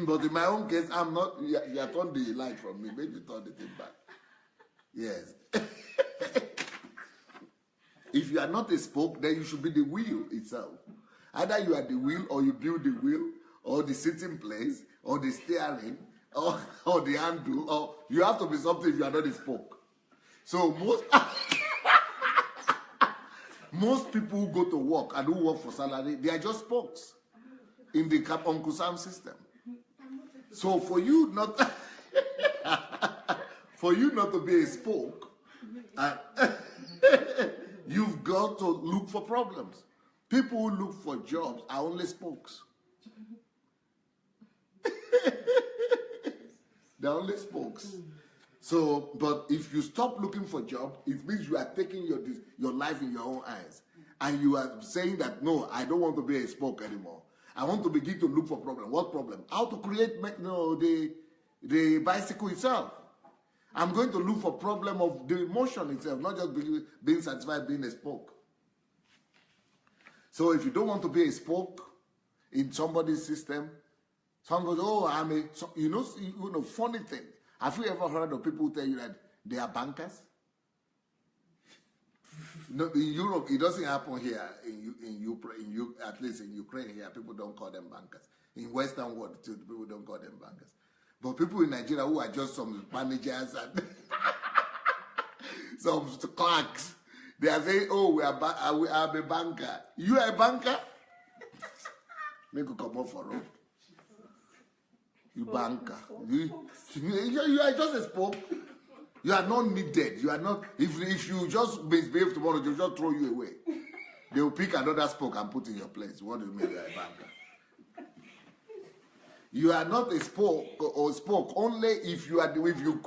But in my own case, I'm not. You turned the light from me. Maybe you turn the thing back. Yes. If you are not a spoke, then you should be the wheel itself. Either you are the wheel, or you build the wheel, or the sitting place, or the steering, or the handle, or you have to be something if you are not a spoke. So most people who go to work and who work for salary, they are just spokes in the Uncle Sam system. So for you not to be a spoke, you've got to look for problems. People who look for jobs are only spokes. They're only spokes. So, but if you stop looking for jobs, it means you are taking your life in your own hands. And you are saying that, no, I don't want to be a spoke anymore. I want to begin to look for problem. What problem? How to create the bicycle itself. I'm going to look for problem of the motion itself, not just being satisfied being a spoke. So if you don't want to be a spoke in somebody's system, somebody, funny thing. Have you ever heard of people who tell you that they are bankers? No, in Europe, it doesn't happen here. At least in Ukraine here, people don't call them bankers. In Western world, too, people don't call them bankers. But people in Nigeria who are just some managers and some clerks, they are saying, "Oh, we are a banker." You are a banker? Make you come up for road. You banker. You are just a spoke. You are not needed. You are not. If you just misbehave tomorrow, they'll just throw you away. They will pick another spoke and put in your place. What do you mean you are a banker? You are not a spoke only if you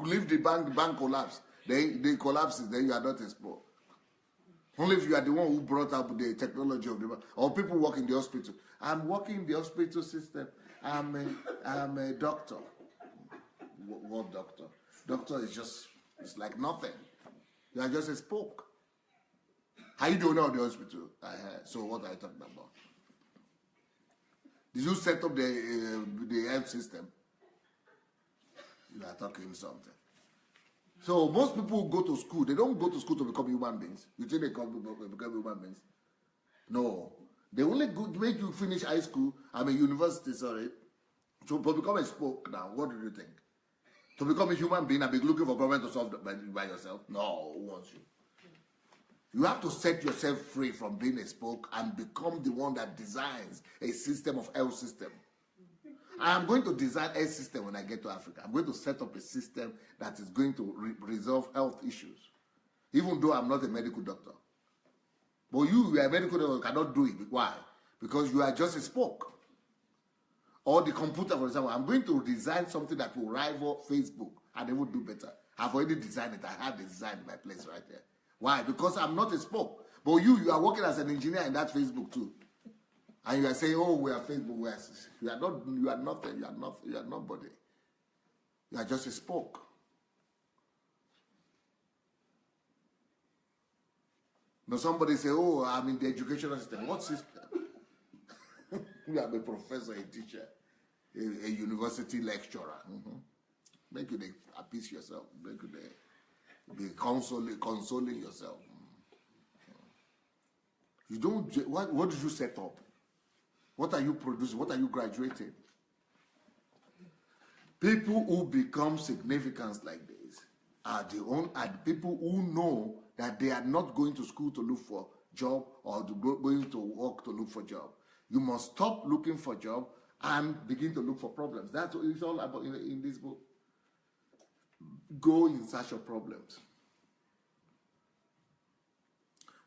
leave the bank collapse. Then they collapses. Then you are not a spoke. Only if you are the one who brought up the technology of the bank, or people work in the hospital. I'm working in the hospital system. I'm a doctor. What doctor? Doctor is just, it's like nothing. You are just a spoke. How you doing now in the hospital? So what are you talking about? Did you set up the health system? You are talking something. So most people who go to school, they don't go to school to become human beings. You think they become human beings? No. They only make you finish high school, university, sorry, to become a spoke now. What do you think? To become a human being and be looking for problems to solve by yourself? No, who wants you? You have to set yourself free from being a spoke and become the one that designs a system of health system. I am going to design a system when I get to Africa. I'm going to set up a system that is going to resolve health issues. Even though I'm not a medical doctor. But you are a medical doctor, you cannot do it. Why? Because you are just a spoke. Or the computer, for example. I'm going to design something that will rival Facebook and they will do better. I've already designed it. I have the design in my place right there. Why? Because I'm not a spoke. But you are working as an engineer in that Facebook too. And you are saying, oh, we are Facebook. You are nothing. You are nobody. You are just a spoke. Now somebody say, oh, I'm in the educational system. What system? You are a professor, a teacher, a university lecturer. Make you appease yourself. Make you be consoling yourself. You don't. What did you set up? What are you producing? What are you graduating? People who become significant like this are the people who know that they are not going to school to look for job or going to work to look for job. You must stop looking for job and begin to look for problems. That's what it's all about in this book. Go in search of problems.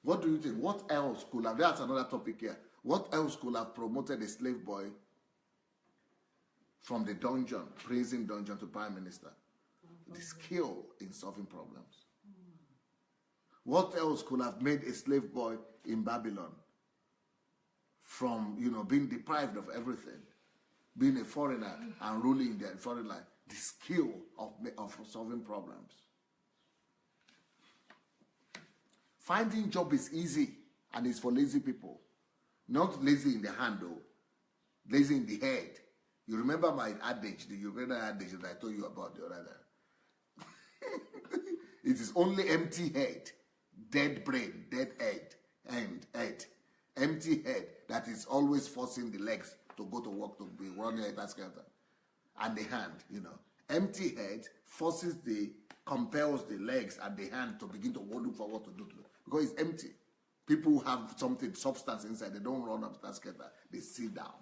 What do you think? What else could have? That's another topic here. What else could have promoted a slave boy from the dungeon, prison dungeon, to prime minister? The skill in solving problems. What else could have made a slave boy in Babylon from, being deprived of everything, being a foreigner and ruling in their foreign land? The skill of solving problems. Finding job is easy and it's for lazy people. Not lazy in the hand though, lazy in the head. You remember my adage, the Ukrainian adage that I told you about the other day? It is only empty head, dead brain, dead head, empty head that is always forcing the legs to go to work, to be running at that scatter. And the hand, empty head compels the legs and the hand to begin to look for what to do. Because it's empty. People who have substance inside, they don't run up that scatter. They sit down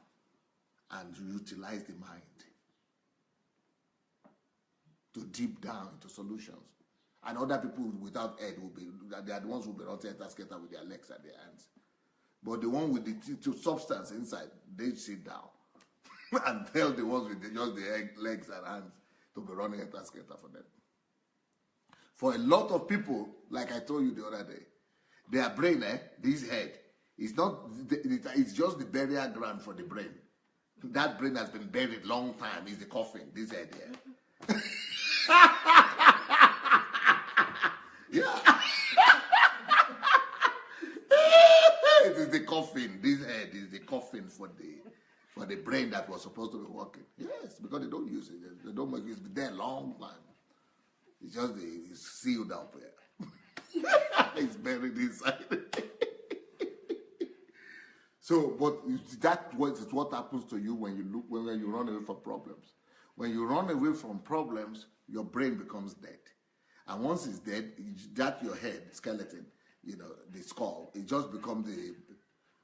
and utilize the mind to deep down into solutions. And other people without head they are the ones who will be running that scatter with their legs and their hands. But the one with the substance inside, they sit down and tell the ones with just the legs and hands to be running a tasketer for them. For a lot of people, like I told you the other day, their brain, this head, it's just the burial ground for the brain. That brain has been buried long time. Is the coffin, this head here. Yeah. It is the coffin. This head is the coffin for the brain that was supposed to be working. Yes, because they don't use it. They don't make it. It's been there a long time. It's just it's sealed up here. It's buried inside. So, but that's what happens to you when you run away from problems. When you run away from problems, your brain becomes dead. And once it's dead, that's your head, skeleton, the skull. It just becomes the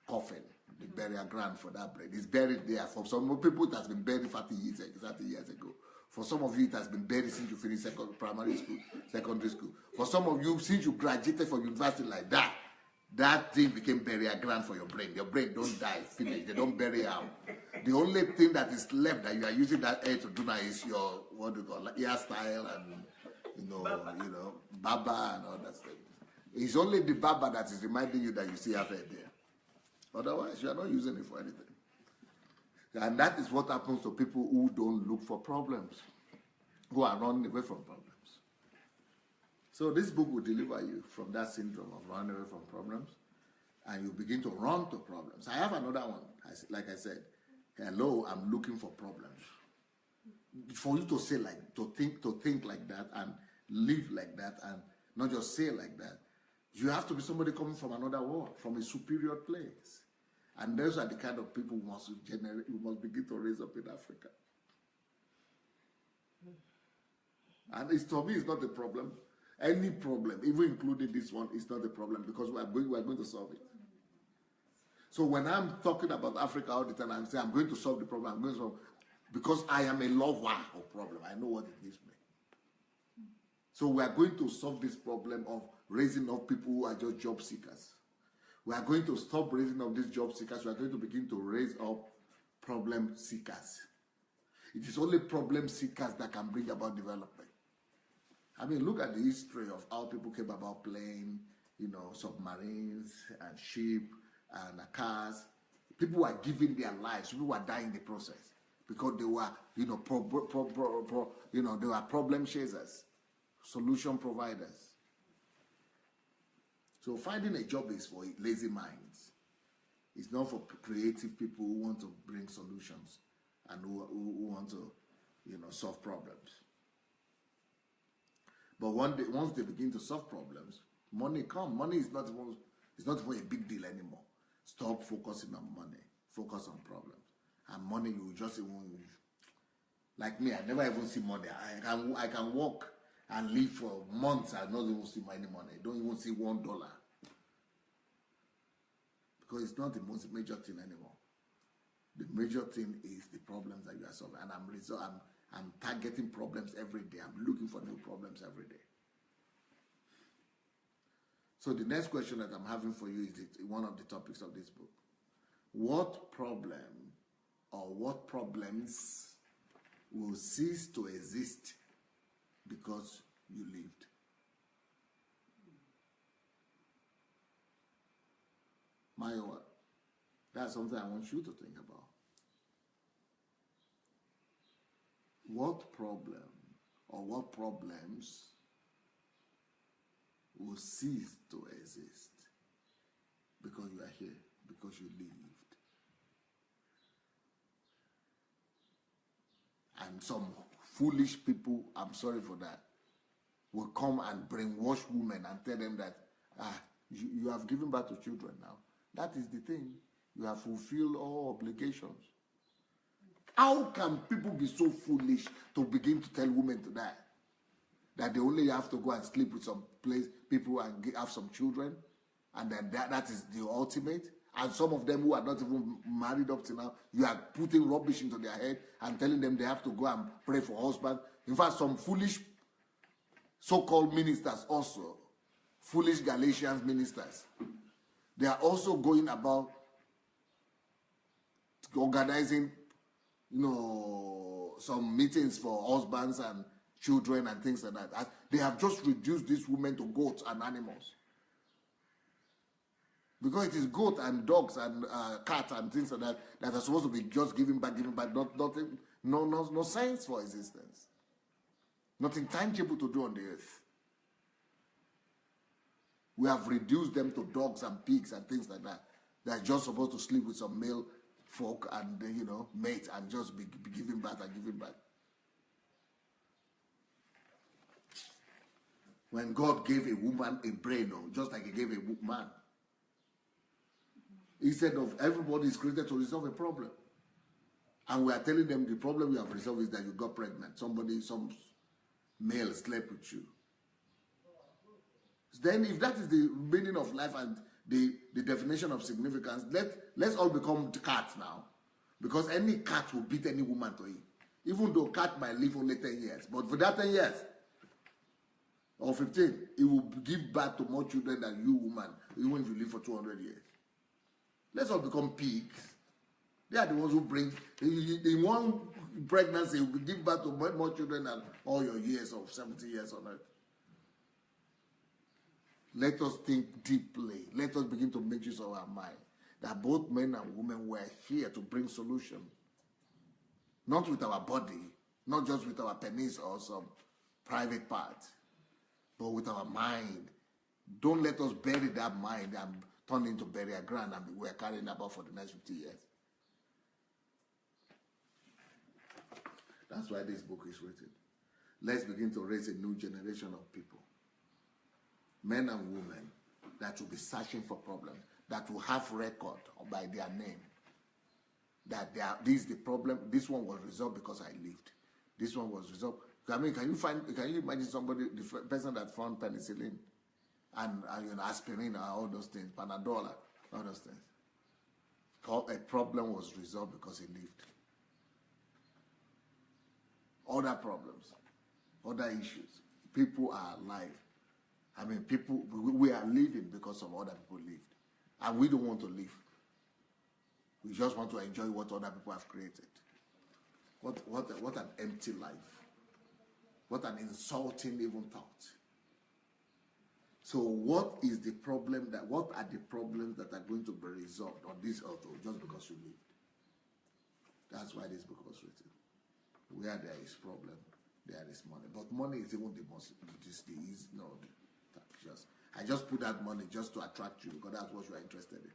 coffin, the burial ground for that brain. It's buried there. For some people, it has been buried 30 years ago. For some of you, it has been buried since you finished primary school, secondary school. For some of you, since you graduated from university like that, that thing became burial ground for your brain. Your brain don't die, finish. They don't bury out. The only thing that is left that you are using that hair to do now is your, hairstyle and, baba and all that stuff. It's only the baba that is reminding you that you still have hair there. Otherwise, you are not using it for anything. And that is what happens to people who don't look for problems, who are running away from problems. So this book will deliver you from that syndrome of running away from problems, and you begin to run to problems. I have another one. Like I said, hello, I'm looking for problems. For you to say to think like that and live like that and not just say like that, you have to be somebody coming from another world, from a superior place. And those are the kind of people who must begin to raise up in Africa. And to me, it's not a problem. Any problem, even including this one, is not a problem because we are going to solve it. So when I'm talking about Africa all the time, I'm saying I'm going to solve the problem. I'm going to solve because I am a lover of problem. I know what it gives me. So we are going to solve this problem of raising up people who are just job seekers. We are going to stop raising up these job seekers. We are going to begin to raise up problem seekers. It is only problem seekers that can bring about development. I mean, look at the history of how people came about playing, submarines and ship and cars. People were giving their lives. People were dying in the process because they were, they were problem chasers, solution providers. So finding a job is for lazy minds. It's not for creative people who want to bring solutions and who want to, solve problems. But once they begin to solve problems, money comes. Money is not even a big deal anymore. Stop focusing on money. Focus on problems. And money, you just like me. I never even see money. I can walk and live for months. I don't even see any money. I don't even see $1 because it's not the most major thing anymore. The major thing is the problems that you are solving, and I'm targeting problems every day. I'm looking for new problems every day. So the next question that I'm having for you is one of the topics of this book. What problem or what problems will cease to exist because you lived? Mayowa, that's something I want you to think about. What problem or what problems will cease to exist because you are here, because you lived? And some foolish people, I'm sorry for that, will come and brainwash women and tell them that, you have given birth to children now. That is the thing. You have fulfilled all obligations. How can people be so foolish to begin to tell women to that? That they only have to go and sleep with some people and have some children, and then that is the ultimate. And some of them who are not even married up to now, you are putting rubbish into their head and telling them they have to go and pray for husband. In fact, some foolish so-called ministers also, foolish Galatians ministers, they are also going about organizing, some meetings for husbands and children and things like that. They have just reduced these women to goats and animals. Because it is goat and dogs and cats and things like that that are supposed to be just giving back, no science for existence. Nothing tangible to do on the earth. We have reduced them to dogs and pigs and things like that. They are just supposed to sleep with some male folk and mate and just be giving birth and giving birth. When God gave a woman a brain, just like he gave a man, he said everybody is created to resolve a problem. And we are telling them the problem you have resolved is that you got pregnant. Some male slept with you. Then if that is the meaning of life and the definition of significance, let's all become cats now. Because any cat will beat any woman to it. Even though cat might live only 10 years. But for that 10 years, or 15, it will give birth to more children than you, woman, even if you live for 200 years. Let's all become pigs. They are the ones who bring, in one pregnancy, will give birth to more children than all your years of 70 years on earth. Let us think deeply. Let us begin to make use of our mind. That both men and women were here to bring solution. Not with our body, not just with our penis or some private part, but with our mind. Don't let us bury that mind and turn into burial ground and we're carrying about for the next 50 years. That's why this book is written. Let's begin to raise a new generation of people, men and women, that will be searching for problems, that will have record by their name. That this is the problem. This one was resolved because I lived. This one was resolved. I mean, can you imagine somebody, the person that found penicillin and aspirin and all those things, Panadol, all those things. A problem was resolved because he lived. Other problems, other issues. People are alive. I mean, we are living because of other people lived. And we don't want to live. We just want to enjoy what other people have created. What an empty life. What an insulting even thought. So what are the problems that are going to be resolved on this earth just because you lived? That's why this book was written. Where there is problem, there is money. But money is even the most, I just put that money just to attract you because that's what you are interested in.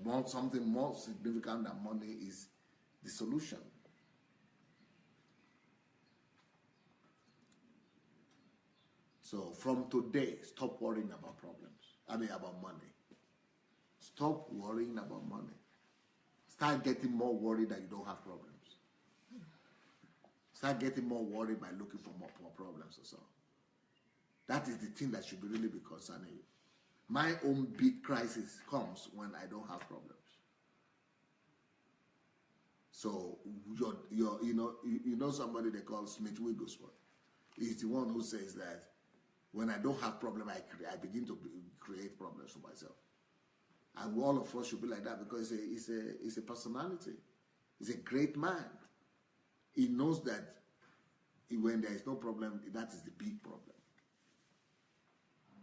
But something more significant than money is the solution. So from today, stop worrying about about money. Stop worrying about money. Start getting more worried that you don't have problems. Start getting more worried by looking for more problems or so. That is the thing that should really be concerning you. My own big crisis comes when I don't have problems. So you know somebody they call Smith Wigglesworth. He's the one who says that when I don't have problem, I begin to create problems for myself. And all of us should be like that because he's a personality. He's a great man. He knows that when there is no problem, that is the big problem.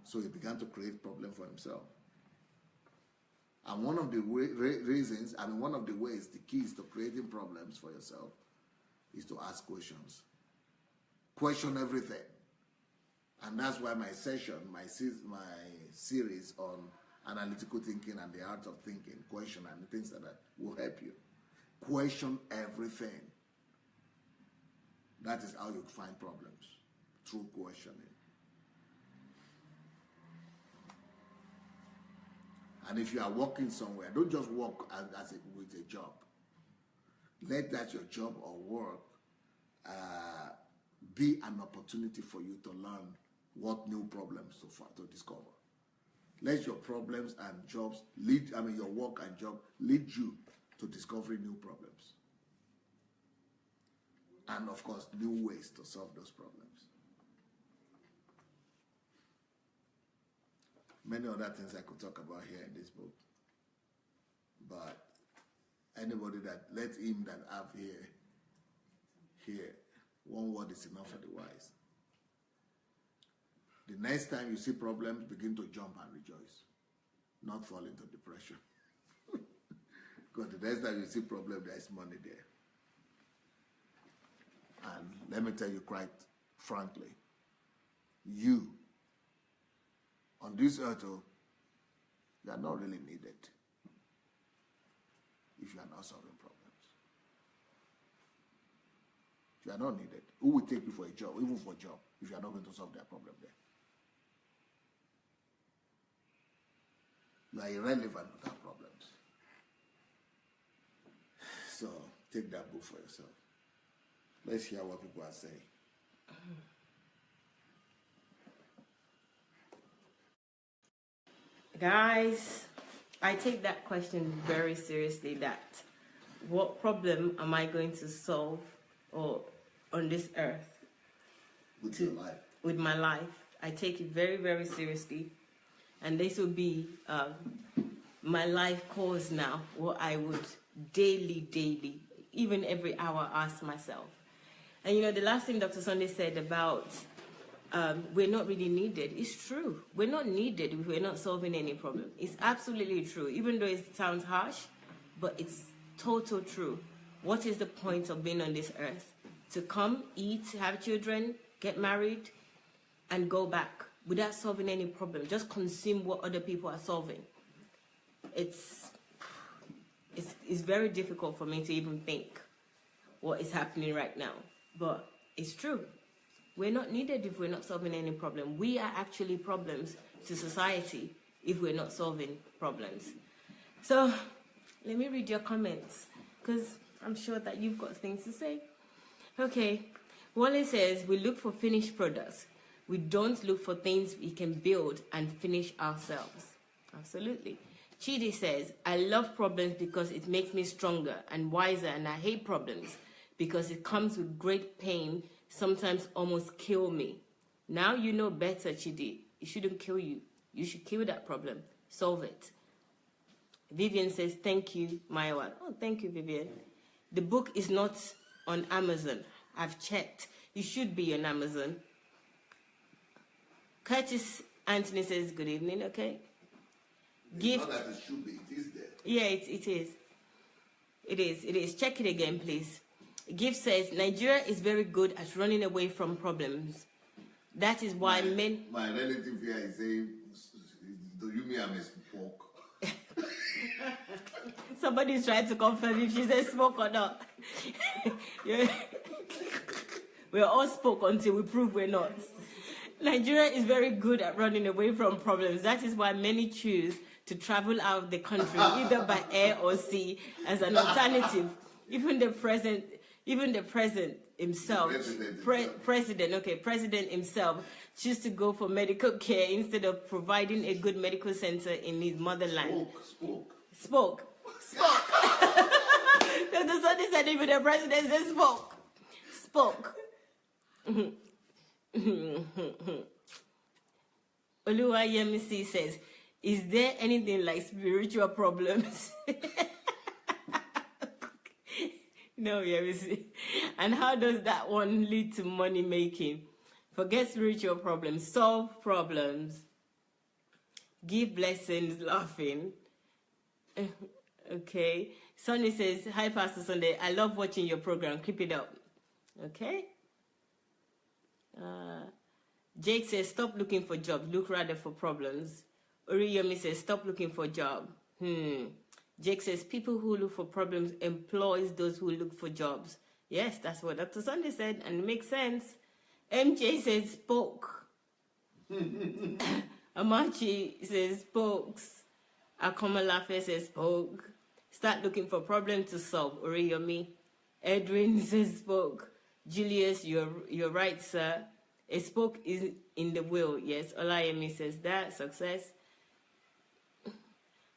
So he began to create problem for himself. And one of the one of the ways, the keys to creating problems for yourself is to ask questions. Question everything. And that's why my series on analytical thinking and the art of thinking, question and things like that will help you. question everything. That is how you find problems, through questioning. And if you are working somewhere, don't just work with a job. Let that your job or work be an opportunity for you to learn what new problems to discover. Let your problems and jobs your work and job lead you to discovering new problems. And of course, new ways to solve those problems. Many other things I could talk about here in this book. But anybody let him that have here, one word is enough for the wise. The next time you see problems, begin to jump and rejoice, not fall into depression. Because the next time you see problems, there is money there. And let me tell you quite frankly, you, on this earth, you are not really needed if you are not solving problems. You are not needed. Who will take you for a job, even for a job, if you are not going to solve their problem there? You are irrelevant without problems. So take that book for yourself. Let's hear what people are saying. Guys, I take that question very seriously, that what problem am I going to solve or on this earth with your life? With my life. I take it very, very seriously. And this will be my life cause now, what I would daily, even every hour ask myself. And the last thing Dr. Sandey said about we're not really needed. It's true. We're not needed if we're not solving any problem. It's absolutely true, even though it sounds harsh, but it's total true. What is the point of being on this earth? To come, eat, have children, get married, and go back without solving any problem. Just consume what other people are solving. It's very difficult for me to even think what is happening right now. But it's true. We're not needed if we're not solving any problem. We are actually problems to society if we're not solving problems. So let me read your comments, because I'm sure that you've got things to say. Okay, Wally says, we look for finished products. We don't look for things we can build and finish ourselves. Absolutely. Chidi says, I love problems because it makes me stronger and wiser, and I hate problems because it comes with great pain, sometimes almost kill me. Now you know better, Chidi. It shouldn't kill you. You should kill that problem. Solve it. Vivian says, thank you, Maiwa. Oh, thank you, Vivian. The book is not on Amazon. I've checked. It should be on Amazon. Curtis Anthony says, good evening, okay? It's not that it should be, it is there. Yeah, it is. It is. Check it again, please. Gift says, Nigeria is very good at running away from problems. That is why men... My relative here is saying, do you mean I'm a smoke? Somebody's trying to confirm if she says smoke or not. We're all spoke until we prove we're not. Nigeria is very good at running away from problems. That is why many choose to travel out of the country, either by air or sea, as an alternative. Even the president himself, president himself, choose to go for medical care instead of providing a good medical center in his motherland. Spoke. The Sunday said even the president said spoke. Oluwa Yemisi says, is there anything like spiritual problems? No, Yemisi. And how does that one lead to money making? Forget spiritual problems, solve problems, give blessings, laughing. Okay. Sonny says, hi, Pastor Sunday. I love watching your program. Keep it up. Okay. Jake says, stop looking for jobs. Look rather for problems. Oriyomi says, stop looking for job. Jake says, people who look for problems employs those who look for jobs. Yes, that's what Dr. Sandey said, and it makes sense. MJ says, spoke. Amachi says, spokes. Akomalafe says, spoke. Start looking for problems to solve. Oriyomi. Edwin says, spoke. Julius, you're right, sir. A spoke is in the wheel. Yes, Olayemi says that. Success.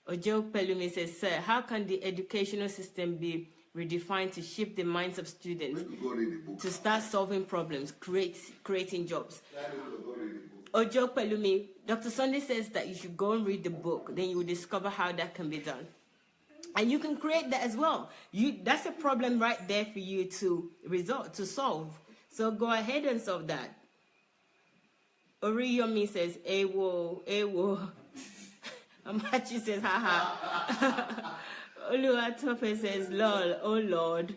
Ojo Pelumi says, sir, how can the educational system be redefined to shape the minds of students to start solving problems, creating jobs? Ojo Pelumi, Dr. Sandey says that you should go and read the book. Then you will discover how that can be done. And you can create that as well. That's a problem right there for you to solve. So go ahead and solve that. Oriyomi says, Ewo. Amachi says, haha. Oluwatope says, lol, oh Lord.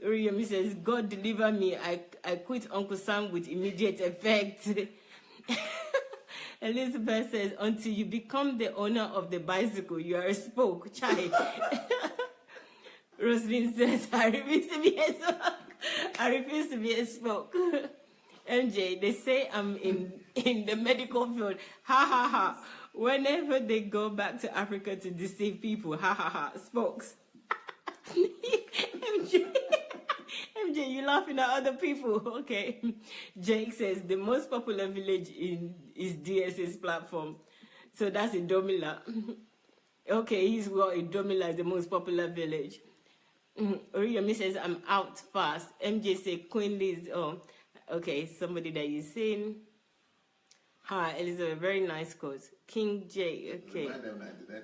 Oriyomi says, God deliver me. I quit Uncle Sam with immediate effect. Elizabeth says, until you become the owner of the bicycle, you are a spoke. Chai. Roslyn says, I refuse to be a spoke. I refuse to be a spoke. MJ, they say I'm in the medical field. Ha ha ha. Whenever they go back to Africa to deceive people, ha ha ha. Spokes. MJ, you laughing at other people. Okay. Jake says the most popular village is DS's platform. So that's Idomila. Okay, he's well, Idomila is the most popular village. Oriyomi says, I'm out fast. MJ says, Queen Liz. Oh, okay, somebody that you've seen. Hi, Elizabeth, very nice quote. King J, okay. Remind them 99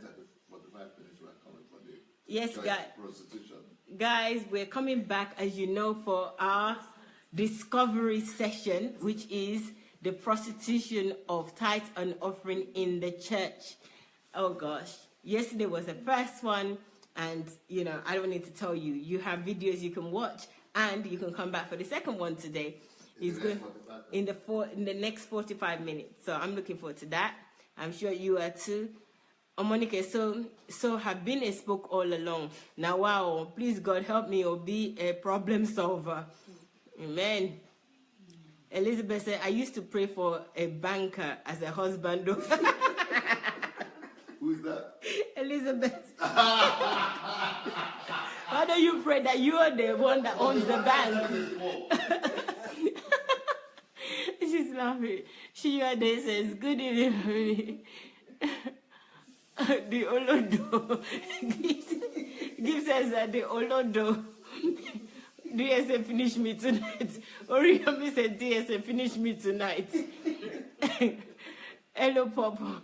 45 minutes we are coming for the yes, guys. Prostitution. Guys, we're coming back, as you know, for our discovery session, which is the prostitution of tithe and offering in the church. Oh gosh, yesterday was the first one, and you know, I don't need to tell you. You have videos you can watch, and you can come back for the second one today. It's good in the next 45 minutes. So I'm looking forward to that. I'm sure you are too. Monica, so have been a spoke all along. Now, wow, please God help me or be a problem solver. Amen. Elizabeth said, I used to pray for a banker as a husband. Who is that? Elizabeth. Why don't you pray that you are the one that owns the bank? She's laughing. She says, good evening. The Olodo gives us that the Olodo DSA finish me tonight. Oriyomi said DSA finish me tonight. Hello, Papa.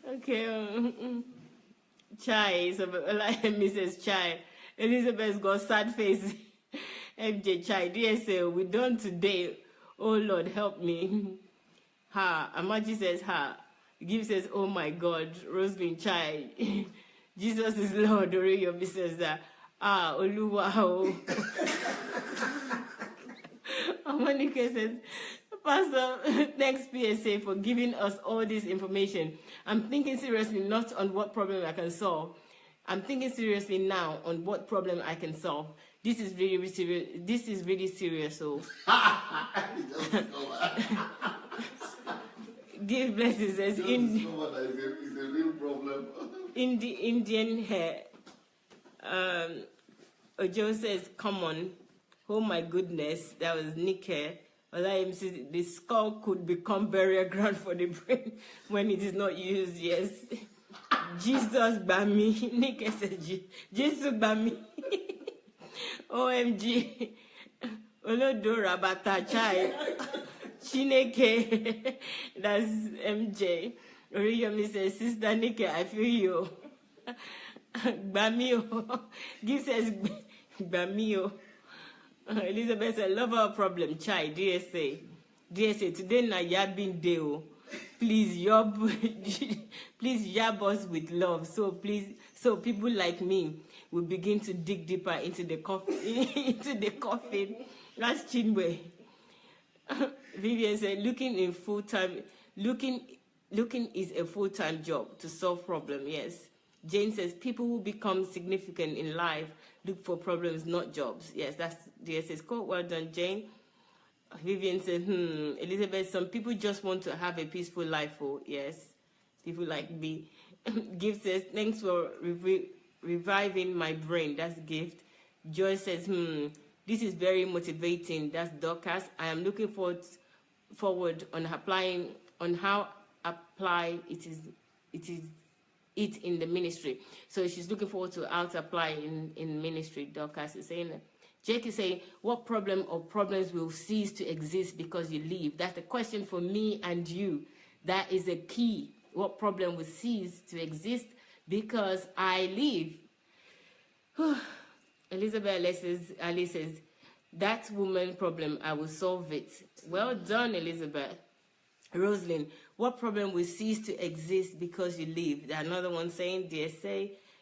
Okay. Chai, so like Mrs. Chai. Elizabeth's got sad face. MJ Chai, DSA, we done today. Oh Lord, help me. Ha. Amaji says ha. Gives says, oh my God. Rosalind Chai. Jesus is Lord. Oriyomi says that. Ah, Oluwa. Monica says, Pastor, thanks PSA for giving us all this information. I'm thinking seriously not on what problem I can solve. I'm thinking seriously now on what problem I can solve. This is really serious. This is really serious. So, give blessings. Says it's a real problem. In the Indian hair. Ojo says, "Come on, oh my goodness, that was Nike." The skull could become burial ground for the brain when it is not used. Yes, Jesus bami. Nike says, "Jesus bami." OMG, Olodo Rabata Chai, Chineke, that's MJ. Oriyomi says, Sister Nike, I feel you. Bamio, Gift says, Bamio. Elizabeth said, love our problem, Chai, DSA, today na yabbing day. Please yab us with love. So people like me will begin to dig deeper into the coffin. That's Chinwe. Vivian said, looking is a full-time job to solve problem. Yes. Jane says, people who become significant in life look for problems, not jobs. Yes, that's DSA's quote. Well done, Jane. Vivian says, Elizabeth, some people just want to have a peaceful life. Oh, yes. People like me. Gift says, thanks for reviving my brain. That's Gift. Joy says, this is very motivating. That's Dorcas. I am looking forward on applying, on how apply it in the ministry. So she's looking forward to how to apply in ministry. Dorcas is saying that. Jake is saying, what problem or problems will cease to exist because you leave? That's the question for me and you. That is a key. What problem will cease to exist because I leave? Elizabeth Alice says, that woman problem, I will solve it. Well done, Elizabeth. Rosalind, what problem will cease to exist because you leave? Another one saying,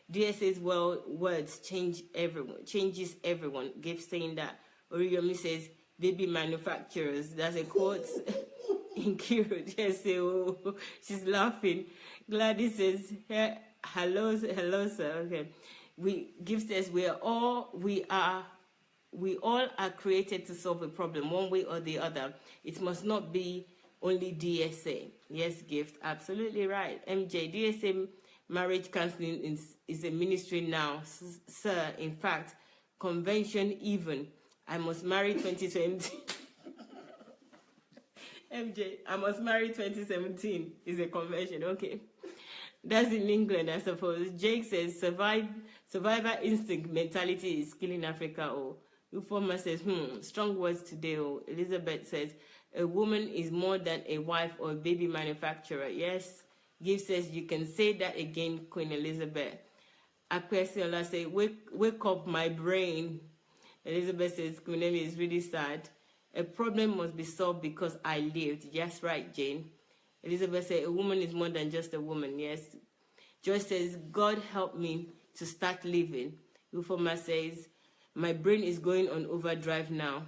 DSA's words changes everyone. Gift saying that. Oriyomi says, baby manufacturers. That's a quote. Include. Yes, she's laughing. Gladys says, hello, sir. Okay. Gift says, we all are created to solve a problem one way or the other. It must not be only DSA. Yes, Gift. Absolutely right. MJ, DSA marriage counseling is a ministry now, sir. In fact, convention even. I must marry 2017. MJ, I must marry 2017 is a convention. Okay. That's in England, I suppose. Jake says, survivor instinct mentality is killing Africa. Oh, Uforma says, strong words today. Oh, Elizabeth says, a woman is more than a wife or a baby manufacturer. Yes. Give says, you can say that again, Queen Elizabeth. Akwesiola says, wake up my brain. Elizabeth says, Queen Amy is really sad. A problem must be solved because I lived. Yes, right, Jane. Elizabeth says, a woman is more than just a woman. Yes. Joyce says, God help me to start living. Ufoma says, my brain is going on overdrive now.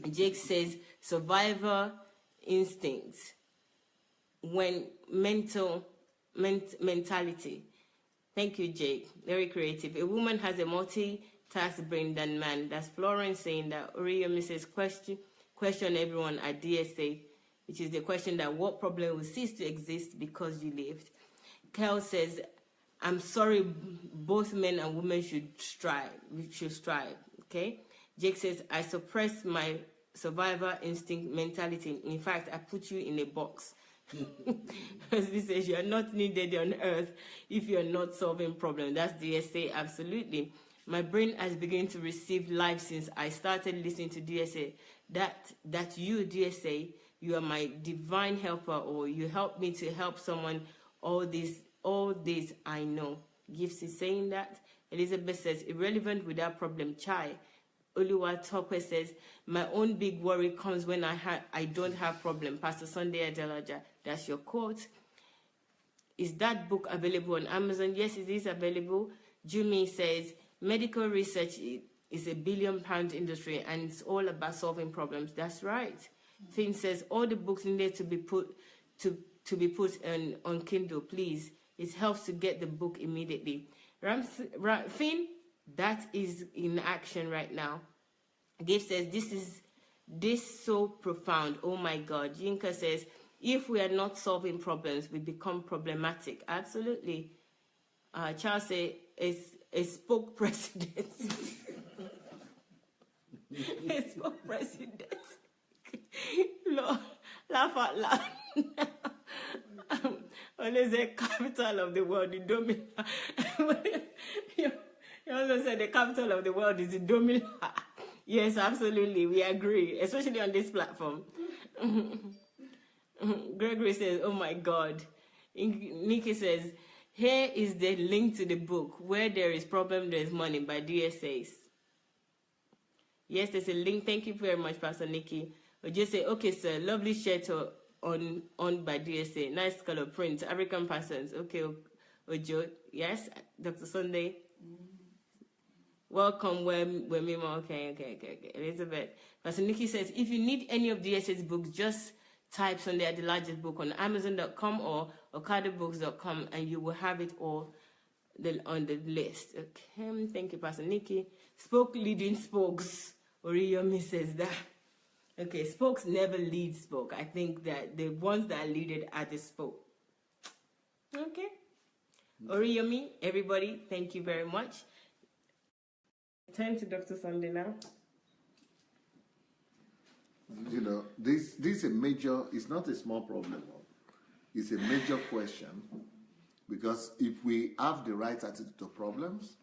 Jake says, survivor instincts. When mentality. Thank you, Jake. Very creative. A woman has a multi-task brain than man. That's Florence saying that. Oriyomi says, question everyone at DSA, which is the question that what problem will cease to exist because you lived. Kel says, I'm sorry, both men and women should strive. Okay? Jake says, I suppress my survivor instinct mentality. In fact, I put you in a box. As he says, you are not needed on earth if you are not solving problems. That's DSA, absolutely. My brain has begun to receive life since I started listening to DSA. That you, DSA, you are my divine helper, or you help me to help someone. All this I know. Gifts is saying that. Elizabeth says, irrelevant without problem, chai. Oluwa Tope says, my own big worry comes when I don't have problem. Pastor Sandey Adelaja, that's your quote. Is that book available on Amazon? Yes, it is available. Jumi says, medical research is a £1 billion industry and it's all about solving problems. That's right. Finn says, all the books needed to be put on Kindle, please. It helps to get the book immediately. Finn, that is in action right now. Gabe says, this so profound. Oh my God. Yinka says, if we are not solving problems, we become problematic. Absolutely. Charles says, a spoke president. A spoke president. Laugh out loud. Always the capital of the world, the Domina. You also said the capital of the world is the Domina. Yes, absolutely. We agree, especially on this platform. Gregory says, oh my God. Nikki says, here is the link to the book, Where There Is Problem, There Is Money by DSAs. Yes, there's a link. Thank you very much, Pastor Nikki. Or just say, okay, sir, lovely shirt on by DSA. Nice color print, African patterns. Okay, Ojo. Yes, Dr. Sandey. Welcome, Wemima. Okay. Elizabeth. Pastor Nikki says, if you need any of DSA's books, just type Sandey Adelaja's book on Amazon.com or OkadoBooks.com and you will have it all on the list. Okay, thank you, Pastor Nikki. Spoke leading spokes. Oriyomi says that. Okay, spokes never lead spoke. I think that the ones that lead it are the spoke. Okay. Oriyomi, everybody, thank you very much. Turn to Dr. Sandey now. You know, this is a major, it's not a small problem. It's a major question, because if we have the right attitude to problems,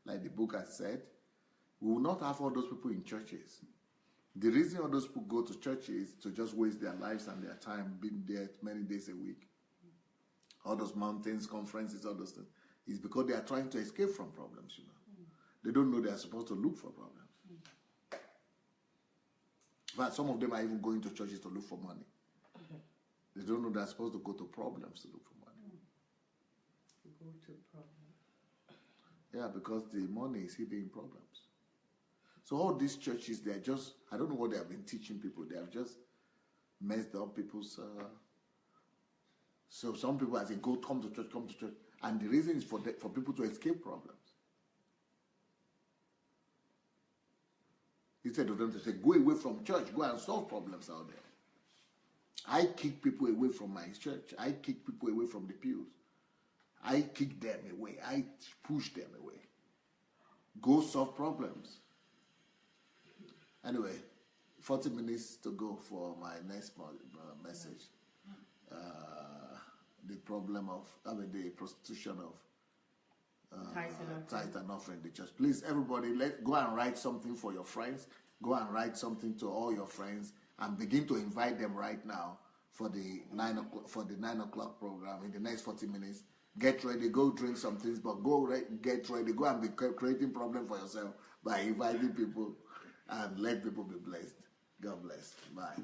like the book has said, we will not have all those people in churches. The reason all those people go to churches is to just waste their lives and their time being there many days a week. All those mountains, conferences, all those things, is because they are trying to escape from problems, you know. They don't know they are supposed to look for problems. In fact, some of them are even going to churches to look for money. They don't know they're supposed to go to problems to look for money. Go to problems. Yeah, because the money is hidden in problems. So all these churches, they're just, I don't know what they have been teaching people. They have just messed up people's... so some people, as they go, come to church. And the reason is for people to escape problems. Instead of them to say, go away from church, go and solve problems out there. I kick people away from my church. I kick people away from the pews. I kick them away. I push them away. Go solve problems. Anyway, 40 minutes to go for my next message. The problem of, the prostitution of tithe and offering the church. Please, everybody, go and write something for your friends. Go and write something to all your friends and begin to invite them right now for the 9 o'clock program in the next 40 minutes. Get ready, go drink some things, but get ready, go and be creating problem for yourself by inviting people and let people be blessed. God bless. Bye.